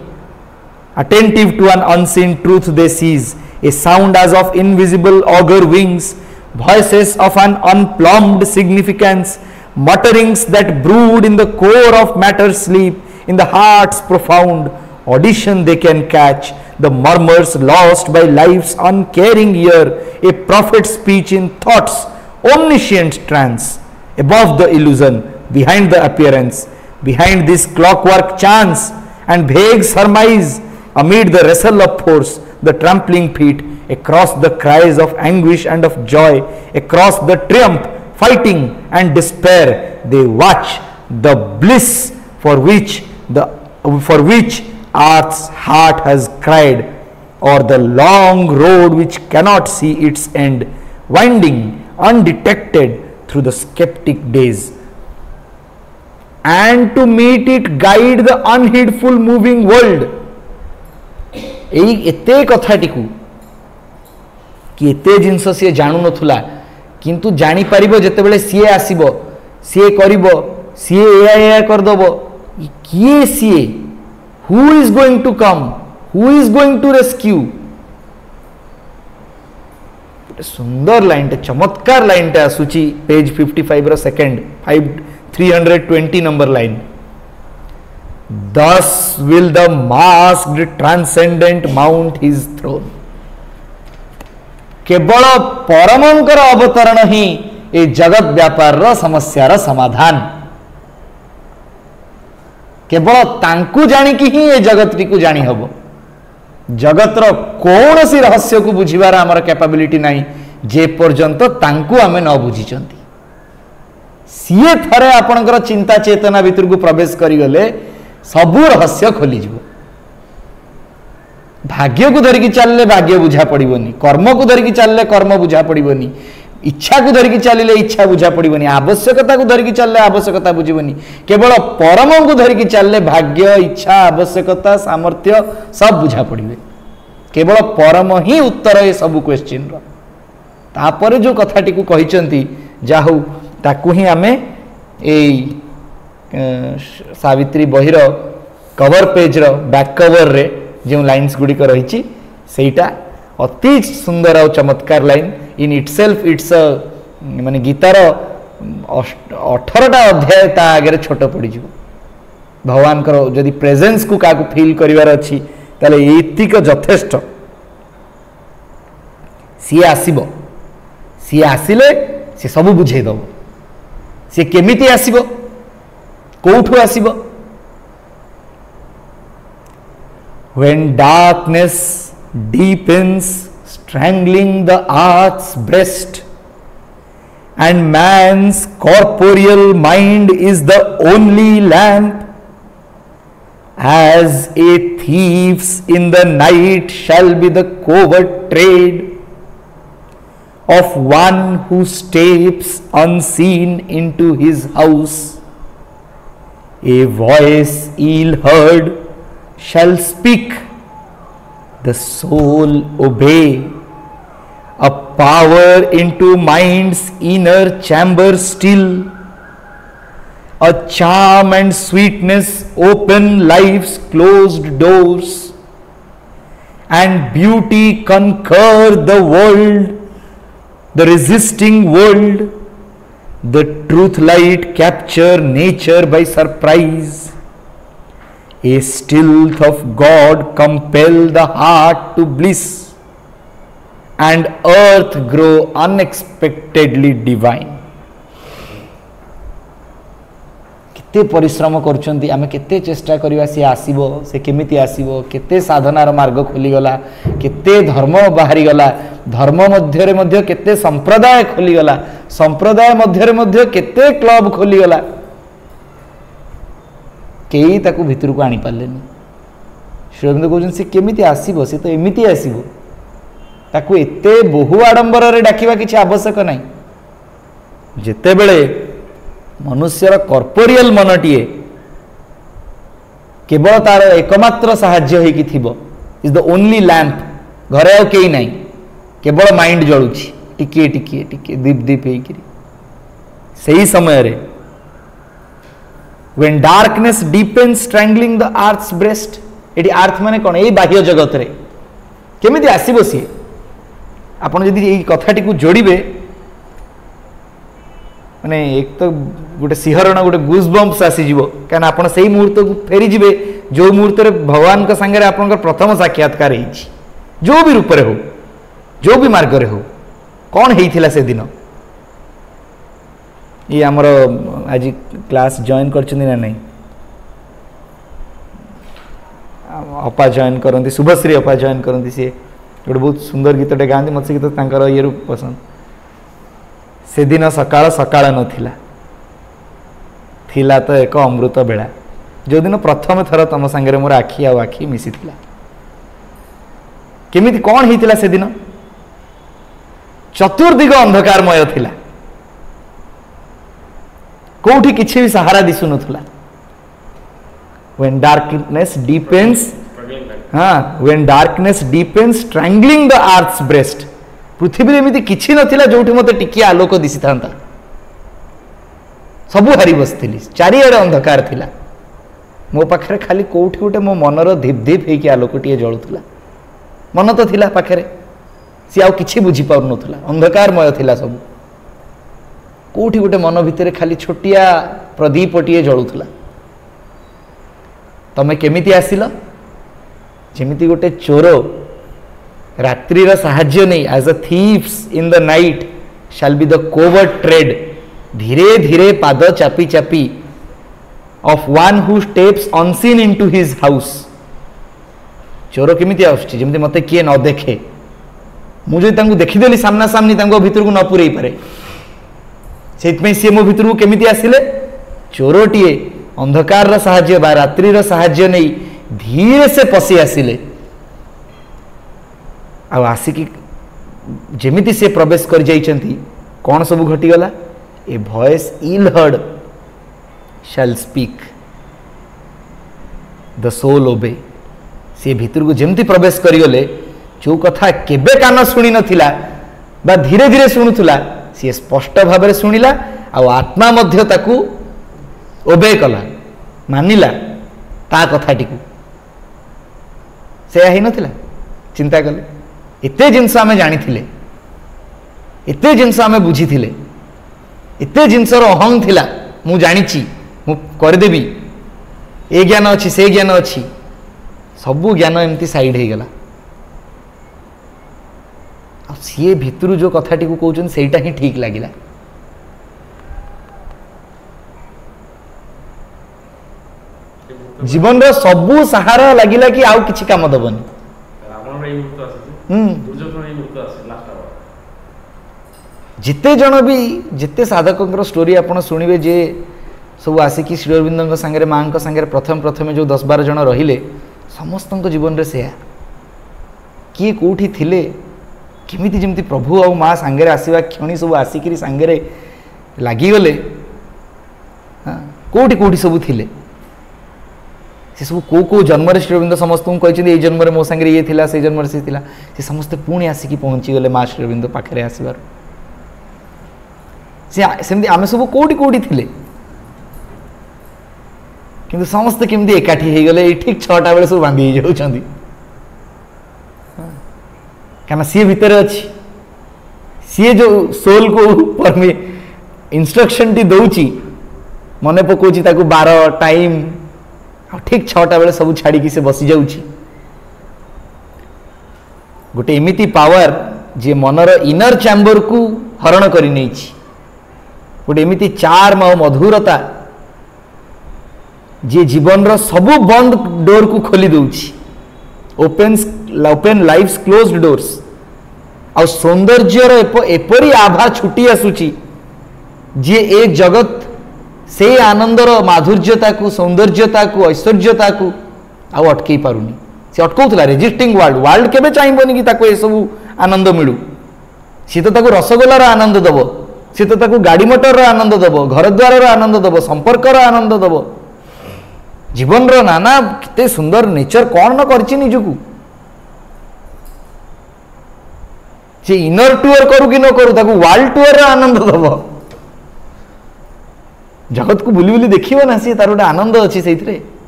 Speaker 1: attentive to an unseen truth they seize a sound as of invisible augur wings voices of an unplumbed significance mutterings that brood in the core of matter's sleep in the heart's profound audition they can catch the murmurs lost by life's uncaring ear a prophet's speech in thought's omniscient trance above the illusion behind the appearance behind this clockwork chance and vague surmise amid the wrestle of force the trampling feet across the cries of anguish and of joy across the triumph fighting and despair they watch the bliss for which earth's heart has cried or the long road which cannot see its end winding undetected through the skeptic days and to meet it guide the unheedful moving world एते कथाटी को कि एते जिनस सी जानू नथुला किंतु जानी परिबो जेतेबेले सी आसीबो सी करिबो सी ए करदेव किए सी who is going to come who is going to rescue सुंदर लाइन टे चमत्कार लाइन टे आसूची पेज 55 रो second 320 number line Thus will the masked transcendent mount his throne. केवल परमंकर अवतरण ही ए जगत व्यापार रो समस्यार समाधान केवल तांकु जानिकी ही ए जगत टी को जानी हबो जगत रो कौन सी रहस्य को बुझिबार हमर कैपेबिलिटी नाही जे पर्यंत तांकु आमे न बुझिचंती सीए थरे आपनकर चिंता चेतना भितर को प्रवेश करी गले सबू रहस्य खोली जीव भाग्य को धरिकी चलले भाग्य बुझा पड़ोनी कर्म को धरिकी चलले कर्म बुझा पड़ोनी इच्छा को धरिकी चलिले इच्छा बुझा पड़ोनी आवश्यकता को धरिकी चलले आवश्यकता बुझीबनी केवल परम को धरिकी चलले भाग्य इच्छा आवश्यकता सामर्थ्य सब बुझा पड़े केवल परम ही उत्तर ए सब क्वेश्चन तापर जो कथाटी को कहिचंती जाहु ताकू ही आमे ए सावित्री बहिर कवर पेज रो बैक कवर रे जो लाइन्स गुड़ी रही सेटा अति सुंदर और चमत्कार लाइन इन इटसेल्फ इट्स माने गीतार 18टा अध्याय ता आगे छोट पड़ जाव भगवान जदि प्रेजेंस को क्या फील करिवार अच्छी ताले एतिक यथेष्ट सी आसीबो सी आसिले सी सब बुझे दब सी केमिति आसीबो कोठु आसीबो when darkness deepens strangling the earth's breast and man's corporeal mind is the only lamp as a thief's in the night shall be the covert trade of one who steps unseen into his house a voice ill heard shall speak, the soul obey, a power into mind's inner chamber still, a charm and sweetness open life's closed doors, and beauty conquer the world, the resisting world, the truth light capture nature by surprise. A stillth of God compel the heart to bliss and earth grow unexpectedly divine. केते परिश्रम करछंती आमे केते चेष्टा करिवा से आसीबो से केमिति आसीबो केते साधनार मार्ग खोली गला केते धर्म बाहरी गला धर्म मध्य रे मध्य केते संप्रदाय खोली गला संप्रदाय मध्य रे मध्य केते क्लब खोली गला कई ताकू भितर को आनी पारलेनी श्री अरविंद कहउछन से केमिति आसीबो से तो एमिति आसीबो ताकू एते बहु आडंबर रे डाकिबा किछि आवश्यक नाही जेते बेले मनुष्यर कॉर्पोरियल मनटीए केवल तार एकमात्र साहाय्य होई कि थिबो इज द ओनली लैंप घरे आ केई नाही केवल माइंड जळुछि टिके टिके टिके दीप दीप हेई कि सही समय रे when darkness deepens strangling the earth's breast एटी अर्थ माने कोन ए बाह्य जगत रे केमिति आसीबो सी आपण जदि ए कथाटी को जोड़िबे माने एक तो गोटे सिहरण गोटे गुज बम्प्स आसी जीवो कारण आपण सही मुहूर्त को फेरी जिबे जो मुहूर्त रे भगवान का संगे आपण प्रथम साक्षात्कार हेछि जो भी रूप रे हो जो भी मार्ग रे हो कोन हेइथिला से दिन ये आमर आज क्लास जॉइन करछनी ना नहीं अपा जॉइन करती शुभश्री अपा जॉइन करती सी गोटे बहुत सुंदर गीतटे गाँति मत गीत तांकर ये पसंद से दिन सकाळ सकाळ नथिला थिला तो एक अमृत बेला जो दिन प्रथम थर तुम सांगे मोर आखि आ आखि मिसी थिला केमिति कोन हेतिला से दिन चतुर्दिग अंधकारमय थिला कोठी किछि भी सहारा दिसु नथुला when darkness deepens when darkness deepens strangling the earth's breast पृथ्वी एमती किछि नथिला जोठी मते टिकी आलोक दिसी थांता सबू हारी बसली चारिआडे अंधकार थिला मो पाखे खाली कोठी गोटे मो मनर धीप धीप होकर आलोकटे जलुला मन तो थिला पाखे सी आउ किछि बुझी पार नथुला अंधकारमय थिला सब कोठी गोटे मन भितर खाली छोटिया प्रदीपटिए जलुला तमे केमिति आसिल जेमिति गोटे चोर रात्रिर साहाय्य नहीं as a thieves in the night shall be the covert tread धीरे धीरे पाद चापी चापी of one who steps unseen into his house चोर केमिति आउछि जेमिति मते किए न देखे मुझे तांको देखिदेली सामना सामनी तांको भीतर को न पुरई पारे सेतमे सी मो भीतर को केमिति आसिले चोरटीए अंधकार साहाय्य बा रात्रिर साहाय्य नहीं धीरे से पशि आसिले आसिकी जेमिति से प्रवेश कर जाइछंती कौन सब घटीगला a voice ill heard shall speak the soul obey से भीतर को जेमती प्रवेश करिगले जो कथा केबे कान शुणी नथिला बा धीरे धीरे शुणुला सी स्पष्ट भाव में शुणिला आ आत्मा मध्य ताकू ओबे कला मानिला ता कथाटी को से ही नथिला चिंता कले एते जिनस आमे जानी थिले एते जिनस आमे बुझी थिले एते जिनसर अहं थिला मु जानिची मु कर देबी ए ज्ञान अच्छी से ज्ञान अच्छी सबू ज्ञान एमती साइड हो गला सी भितर जो कथाटी को कहउछन सेटा ही ठीक लागिला जीवन रो सबू सहारा लागिला कि आउ किछि काम दबनी जिते जन भी जिते साधक स्टोरी आप शुणवे जे सब आसिकी श्री अरविंद सांगे माँ सांगे प्रथम प्रथम जो 10-12 जन रहिले समस्त जीवन रे सेया किए कोठी थिले केमिति जेमति प्रभु आ माँ सांगे आसवा क्षणी सब आसिकी सांगे लगिगले कोठी कोठी सब थिले से सब को जन्म श्री अरविंद समस्त कहते जन्म मो सांगे ये थिला से जन्म से थिला से समस्ते पुणी आसिकी पहुँची गले माँ श्री अरविंद पाखे आसबार सेमती आम सब कोठी कोठी थिले किंतु समस्ते केमती एकाठी हो गले ठीक 6टा बेले सब बांधी जाउछंती कना सी भितर अच्छी सी जो सोल को परमे इंस्ट्रक्शन टी दउची मने पकोची ताकू 12 टाइम ठीक 6टा बेले सब छाड़ी से बसी जाउची गोटे एमिति पावर जे मनर इनर चैम्बर को हरण करि नैची गोटे एमिति चार्म और मधुरता जे जीवन रो सबु बंद डोर को खोली दउची ओपन लाइफ्स क्लोज्ड डोर्स आ सौंदर्यर एपरी आभा छुटी आसुची जे ए जगत से आनंदर माधुर्यता को सौंदर्यता को ऐश्वर्यता को आउ अटकई पारुनी से अटकाउला रेजिस्टिंग वर्ल्ड केबे चाहिबनी कि ताको ए सब आनंद मिलू सी तो ताको रसगोलार आनंद दब सी तो ताको गाड़ी मोटर आनंद दब घर द्वार आनंद दब संपर्कर आनंद दब जीवन रो नाना किते सुंदर नेचर कौन न करछि निजकू जे इनर टूर करू कि न करू ताको वर्ल्ड टूर आनंद दब जगत को बुली बुली देखिबो ना सी तार गोटे आनंद अच्छी से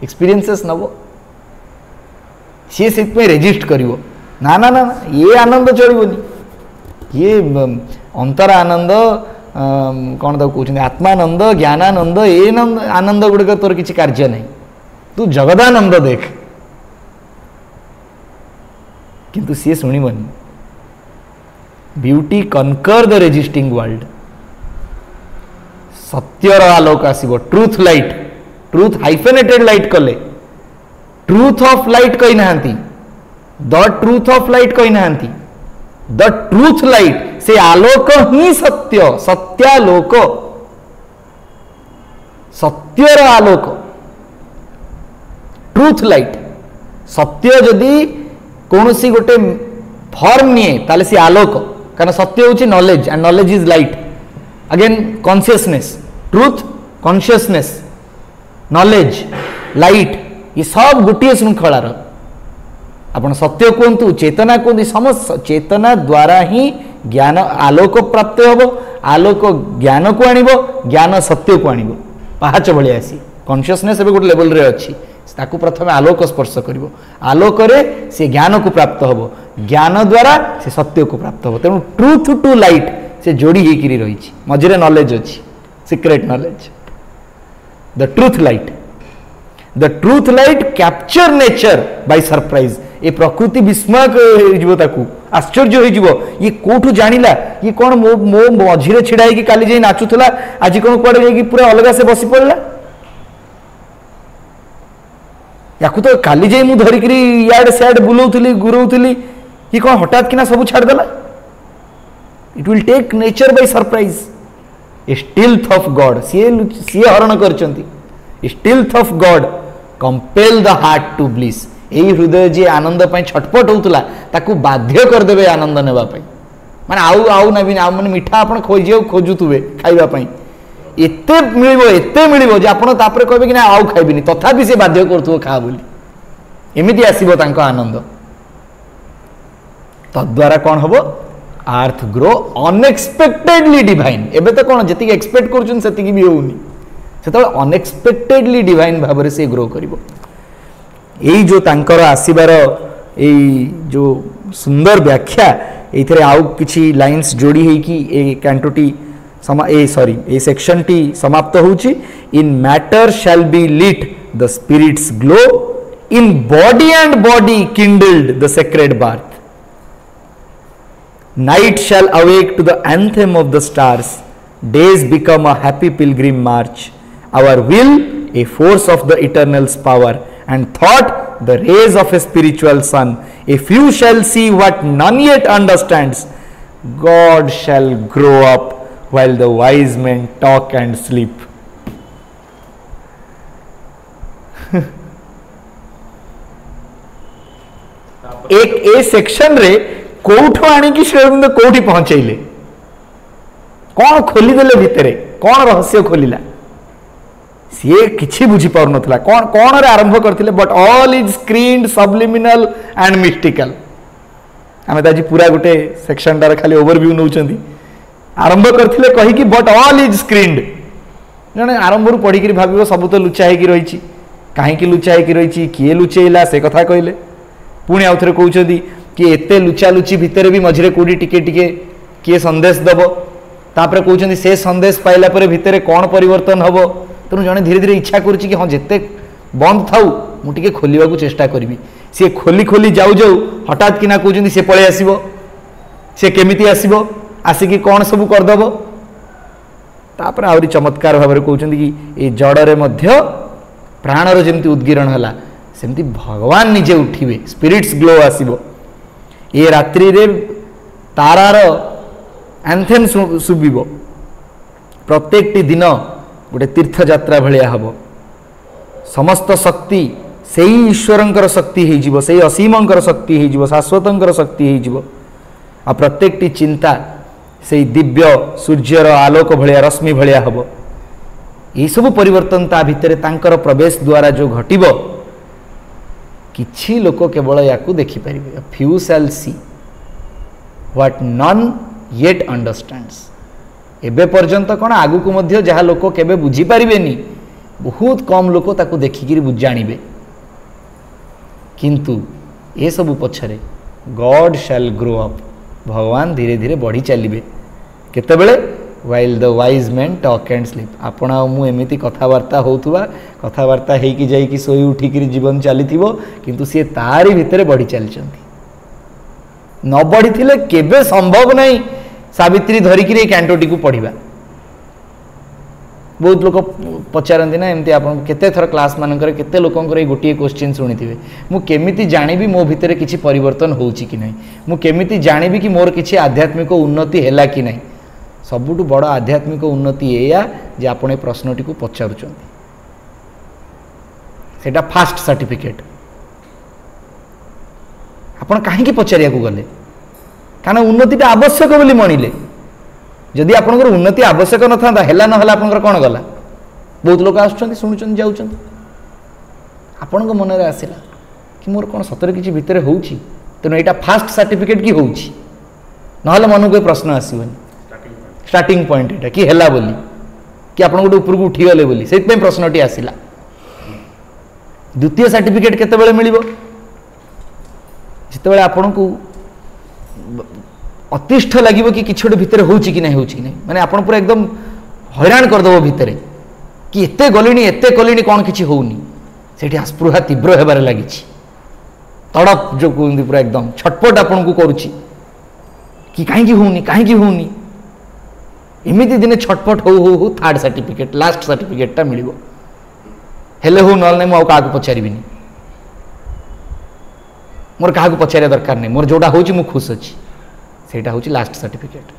Speaker 1: एक्सपीरियंसेस नब सी से रेजिस्ट करिवो ना ना ना ये आनंद चलबोनी ये अंतर आनंद कौन ताको कहउछन आत्मानंद ज्ञानानंद ये आनंद गुड़िक तोर किसी कार्य नहीं तू जगदानंद देख किंतु सी शुणिबनी beauty conquer the resisting world सत्यर आलोक आसीबो truth light truth hyphenated light कले ट्रूथ ऑफ लाइट कही नांती द ट्रूथ ऑफ लाइट कही नांती द ट्रूथ लाइट से आलोक ही सत्य सत्यालोक सत्यर आलोक ट्रूथ लाइट सत्य जदि कौन सी गोटे फॉर्म निये ताले सी आलोक कारण सत्य होची knowledge and knowledge is light again consciousness truth consciousness knowledge light ये सब गोटे श्रृंखलार आपण सत्य कहतु चेतना कहतु समस्त चेतना द्वारा ही ज्ञान आलोक प्राप्त हम आलोक ज्ञान को आनिबो ज्ञान सत्य को आनिबो पाहाच भली आसी कॉन्शियसनेस एबे गोटे लेवल रे अछि ताकू प्रथमे आलोक स्पर्श करिवो आलोक रे से ज्ञान को प्राप्त हबो ज्ञान द्वारा से सत्य को प्राप्त हबो तेणु ट्रुथ टू लाइट से जोड़ी हेकिरी रहिछि मझिरे नॉलेज अछि secret knowledge the truth light capture nature by surprise ए प्रकृति विस्मय हो ताकू आश्चर्य हो ये कोठू जानिला ये कौन मो मो मझिरे छिड़ा है कि काली जाई नाचुथला आज कौन कुआडे जाई कि पूरा अलग से बसी पड़ला याकू तो काली जाई मु धरिकरी याड सैड बुलाउथली गुरौथली ये कौन हठात किना सब छाड़ देला it will take nature by surprise ए स्टिल्थ ऑफ गॉड सी हरण करचंती stealth of God compel the heart to bliss यही हृदय जी आनंद पाई छटपट होउतला ताकू बाध्य कर देबे आनंद नेबा पाई माने आउ ना भी माने मिठा आपण खोजियो खोजुतुबे खाइबा पाई एते मिलिबो जे आपण तापरे कहबे कि ना आउ खाइबिनी तथापि से बाध्य करथुओ खा बोली एमिति आसीबो तांको आनंद तद्वारा कौन हबो अर्थ ग्रो अनएक्सपेक्टेडली डिवाइन एबे तो कौन जति एक्सपेक्ट करछन सेति भी होउनी सेतो अनएक्सपेक्टेडली डिवाइन भाबरे से ग्रो करिवो यही जो तांकर आसीबार जो सुंदर व्याख्या एथिरे आउ किछि लाइन्स जोड़ी है कि ए कैंटोटी ए सेक्शन टी समाप्त होउची in matter shall be lit the spirit's glow in body and body kindled the sacred birth night shall awake to the anthem of the stars days become a happy pilgrim march, our will a force of the eternal's power, and thought the rays of a spiritual sun. A few shall see what none yet understands. God shall grow up while the wise men talk and sleep. एक ए सेक्शन रे कोठो आनी की श्रीअरविंद कोठी पहुंचैले, कौन खोली देले भितरे, कौन रहस्य खोलिला सी किछि बुझी पार नथला, कौन कौन रे आरंभ करथिले, but all is screened subliminal and mystical. आमे ताजी पूरा गुटे सेक्शन टार खाली ओवरव्यू नउचंदी, आरंभ करथिले कहि कि बट ऑल इज स्क्रीन्ड. जने आरंभ रु पढी कि भाबिबो सब तो लुचा है कि रहिछि, काहे कि लुचा है कि रहिछि, किए लुचेइला से कथा कहले. पुणी आउ थे कहते कि एते लुचा लुची भितर भी मझे कौटी टिके टिके किए संदेश दब, तापर कहते से संदेश पाइला पर भितर कौन परिवर्तन हम. तेणु जड़े धीरे धीरे इच्छा करुच्ची कि हाँ जिते बंद थाऊ मुझे खोलने को चेष्टा करी. सी खोली खोली जाऊ जाऊ हठात कि कहते सी पलि आसब, सी केमिति आसब, आसिकी कौन सब करदेव. तापर आहरी चमत्कार भाव कहते कि ये जड़े मध्य प्राणर जमी उद्गीरण है सेमती भगवान निजे उठिबे, स्पिरिट्स ग्लो आसीबो. ये रात्रि रे तारार एंथेम सुबिबो. प्रत्येक टी दिन गोटे तीर्थ यात्रा भलिया हबो. समस्त शक्ति सेई ईश्वरंकर शक्ति हे जिवो, सेई असीमंकर शक्ति हे जिवो, शाश्वतंकर शक्ति हे जिवो. आ प्रत्येक टी चिंता सेई दिव्य सूर्यर आलोक भलिया रश्मि भलिया हबो. ये सब परिवर्तन ता भितरे तांकर प्रवेश द्वारा जो घटिबो किछि लोक केवल याकू देखि परिबे. Few shall see what none yet understands. एबे पर्यंत कौन आगु को मध्य जहाँ लोक केबे बुझी पारिबेनी, बहुत कम लोक ताकू देखिकिरी जानिबे. किंतु ए सब पछरे गॉड शैल ग्रो अप, भगवान धीरे धीरे बढ़ी चलिबे. केतेबेले while the wise men talk and sleep. आपण मु एमिति कथावार्ता होउथुवा, कथावार्ता हेकी जाईकी सोई उठिकी जीवन चलीथिबो, किंतु सी तारी भितरे बढ़ी चलचंती. न बढ़ी थिले केबे संभव नहीं सावित्री धरिकी कैंटोटी को पढ़िबा. बहुत लोक पचारती ना एमती आप केते थर क्लास मानकर केते लोकंकर गोटे क्वेश्चन शुणिथिबे, मु केमिति जानिबी मो भितरे किछि परिवर्तन होउछि कि नहीं, मु केमिति जानिबी कि मोर किछि आध्यात्मिक उन्नति हैला कि नहीं. सबुठु बड़ आध्यात्मिक उन्नति एया जे आपण ए प्रश्नटी को पचारुचंती. सेटा फास्ट सर्टिफिकेट. आपण काहे पचारिया को गले, कारण उन्नतिटा आवश्यक बोली मणिले. जदि आपनकर उन्नति आवश्यक न था हैला न हैला आपनकर कोन गला. बहुत लोक आछुचंती सुनुचंती जाउचंती, आपनक मन रे आसिला कि मोर कोन सतरे किछि भितरे होउछि, तेनो एटा फास्ट सर्टिफिकेट की होउछि, न हले मन को प्रश्न आसीबनी. स्टार्टिंग पॉइंट एटा कि हैला बोली कि आपण गोटे ऊपर को उठी गले बोली से प्रश्नटी आसिला द्वितीय सर्टिफिकेट केतेबेले मिलिबो जितेबेले आपण को अतिष्ठ लगे कि किसी गोटे भितर होउची कि नहीं होउची नहीं माने आपण पूरा एकदम हैरान करदेव भितर कि एते गलिनी एते कलिनी कौन किसी होउनी सेठी आस्पृहा तीव्र हेबार लगी तड़प जो कहते पूरा एकदम छटपट आपण को करुच्ची कि कहीं होउनी एमती दिने छटपट हो थर्ड सर्टिफिकेट लास्ट सर्टिफिकेटा मिलिबो हेले हो नल नहीं क्या पचारिबिनी मोर क्या पचारिया दरकार नहीं मोर जोटा होची मु खुश अच्छी सेटा होची लास्ट सर्टिफिकेट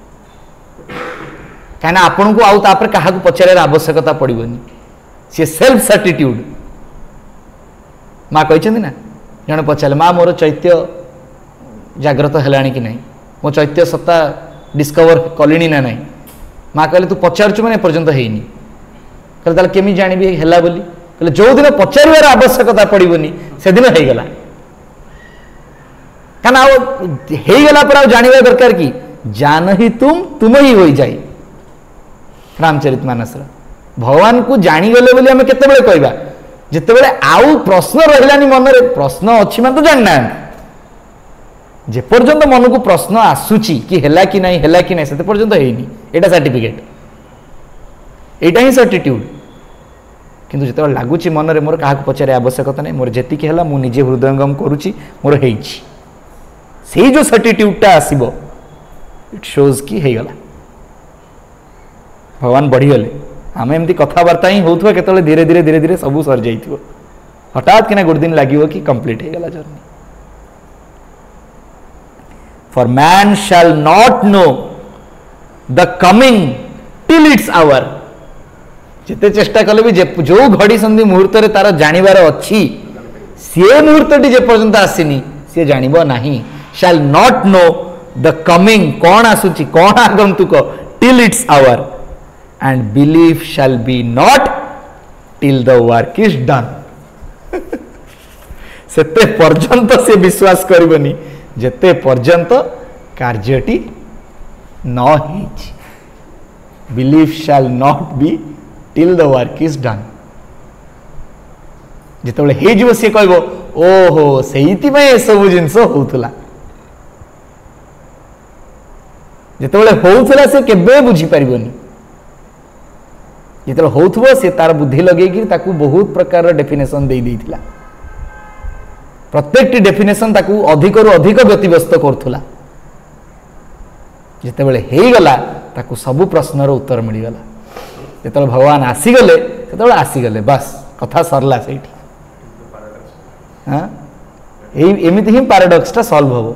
Speaker 1: कहीं आपण को आउ तापर क्या पचार आवश्यकता पड़ोनी सी सेल्फ सर्टिट्यूड माँ कहते ना जड़े पचारे माँ मोर चैत्य जाग्रत है कि नहीं मो चैत्य सत्ता डिस्कवर कलिनी ना नहीं माँ कहले तू पचारुचु मैंने एपर्यंत होनी कहले केमी जानी है बोली कहले जो दिन पचार आवश्यकता पड़ोनी से दिन हो गला कहीं पर जानवा दरकार कि जान ही तुम ही हो जाए रामचरित मानस भगवान को जानीगले बोली आम केतबेले कहबा जितेबेले आउ प्रश्न रहिलानी मन रे प्रश्न अच्छी मान तो जानना जे पर्यंत मन को प्रश्न आसुची कि हैला कि नहीं से पर्यंत हेनी एटा सर्टिफिकेट एटा ही सर्टिट्यूड किंतु जिते लगुच मन रे मोर क्या पचारे आवश्यकता नहीं मोर जेतिक है मु निजे हृदयंगम करुच्ची मोर हेइची से जो सर्टिट्यूडटा आसीबो इट शोज कि हो गला भगवान बढ़ीगले आम एमती कथबार्ता ही होता केतले धीरे धीरे धीरे धीरे सब सर जाइए हठात कि गोटे दिन लगे कि कंप्लीट हो गला journey for man shall not know the coming till its hour जिते चेष्टा कले भी जो घड़ी संधि मुहूर्त रे तार जानिबार अच्छी सी मुहूर्तटी जे पर्यंत आसीनी सी जानिबो नाही shall not know the coming कौन आसुची कौन आगंतुक till its hour and belief shall be not till the work is done सेते पर्यंत से विश्वास करबनी जेते पर्यंत कार्यटी न होइछि belief shall not be till the work is done जिते हे जीव सी कहबो ओहो सेइति में सब जिंस होउतला जिते होउतला से केबे बुझी परिबनी जिते होउथबो से तार बुद्धि लगेगी ताकू बहुत प्रकार डेफिनेशन दे देइथिला प्रत्येक डेफिनेशन ताकू अधिक रु अधिक व्यतिव्यस्त करथुला जिते हे गला ताकू सब प्रश्नर उत्तर मिलगला जिते भगवान आसीगले से आसीगले बस कथा सरला से हाँ एमती ही पैराडॉक्सटा सॉल्व हम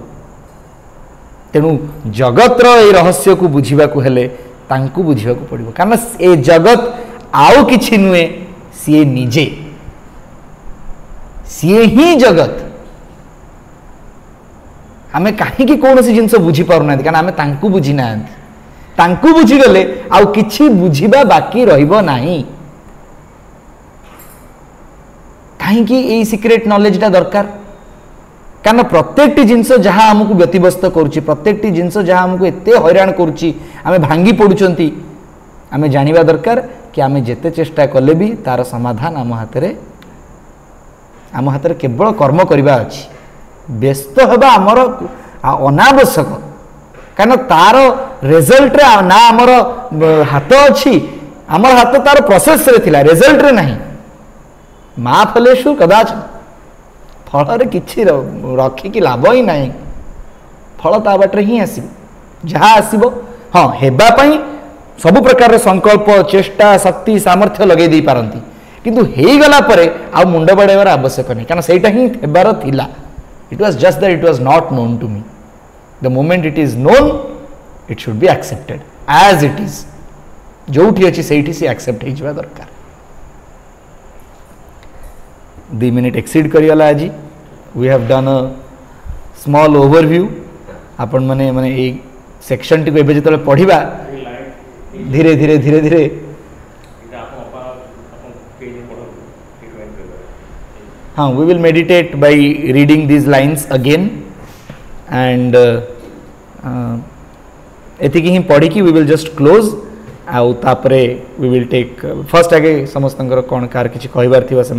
Speaker 1: तेणु जगतर ये रहस्य को बुझा हेले तांकु बुझा पड़ो कारण ए जगत आउ किछि नुहे सी निजे सी ही जगत आम कहीं कौन सी जिनस बुझी पारना कारण आम तांकु बुझी ना तांकु बुझीगले आउ किछि बुझिबा बाकी रहिबो नाही कहीं यही सिक्रेट नॉलेजटा दरकार कारण प्रत्येक जिनस जहाँ आमको व्यतिव्यस्त करुच्ची प्रत्येक जिनस जहाँ आमको एते हैरान करुच्ची आमे भांगी पड़ुचंती आमे जानिबा दरकार कि आमे जेते चेष्टा कले भी तार समाधान आम हाथ रे केवल कर्म करबा अछि व्यस्त हेबा आमर अनावश्यक कारण तार रिजल्ट रे ना आमर हाथ अछि आमर हाथ तार प्रोसेस रे थिला रिजल्ट रे नहीं माँ फलेशु कदाच फल किसी रखिकी लाभ ही ना फल ता बाटे ही आस जहाँ आसब हाँ हेबापी सब प्रकार संकल्प चेष्टा शक्ति सामर्थ्य लगे दे पारती किंतु हो गला परे आ मुंड बढ़ाइबार आवश्यक नहीं कारण सेटा ही हेबार थिला it was just that it was not known to me the moment it is known it should be accepted as it is जो अच्छी से एक्सेप्ट हो दरकार 2 मिनिट एक्सीड करिगला आज we have done a small overview आपण माने माने ए सेक्शन टी को एबे जतले पढिबा धीरे धीरे धीरे धीरे हाँ we will meditate by reading these lines again and एतिकी ही पढ़ी कि वी विल जस्ट क्लोज आउ तापरे वी विल टेक फर्स्ट आगे समस्त कौन कार किसी कहबार थी से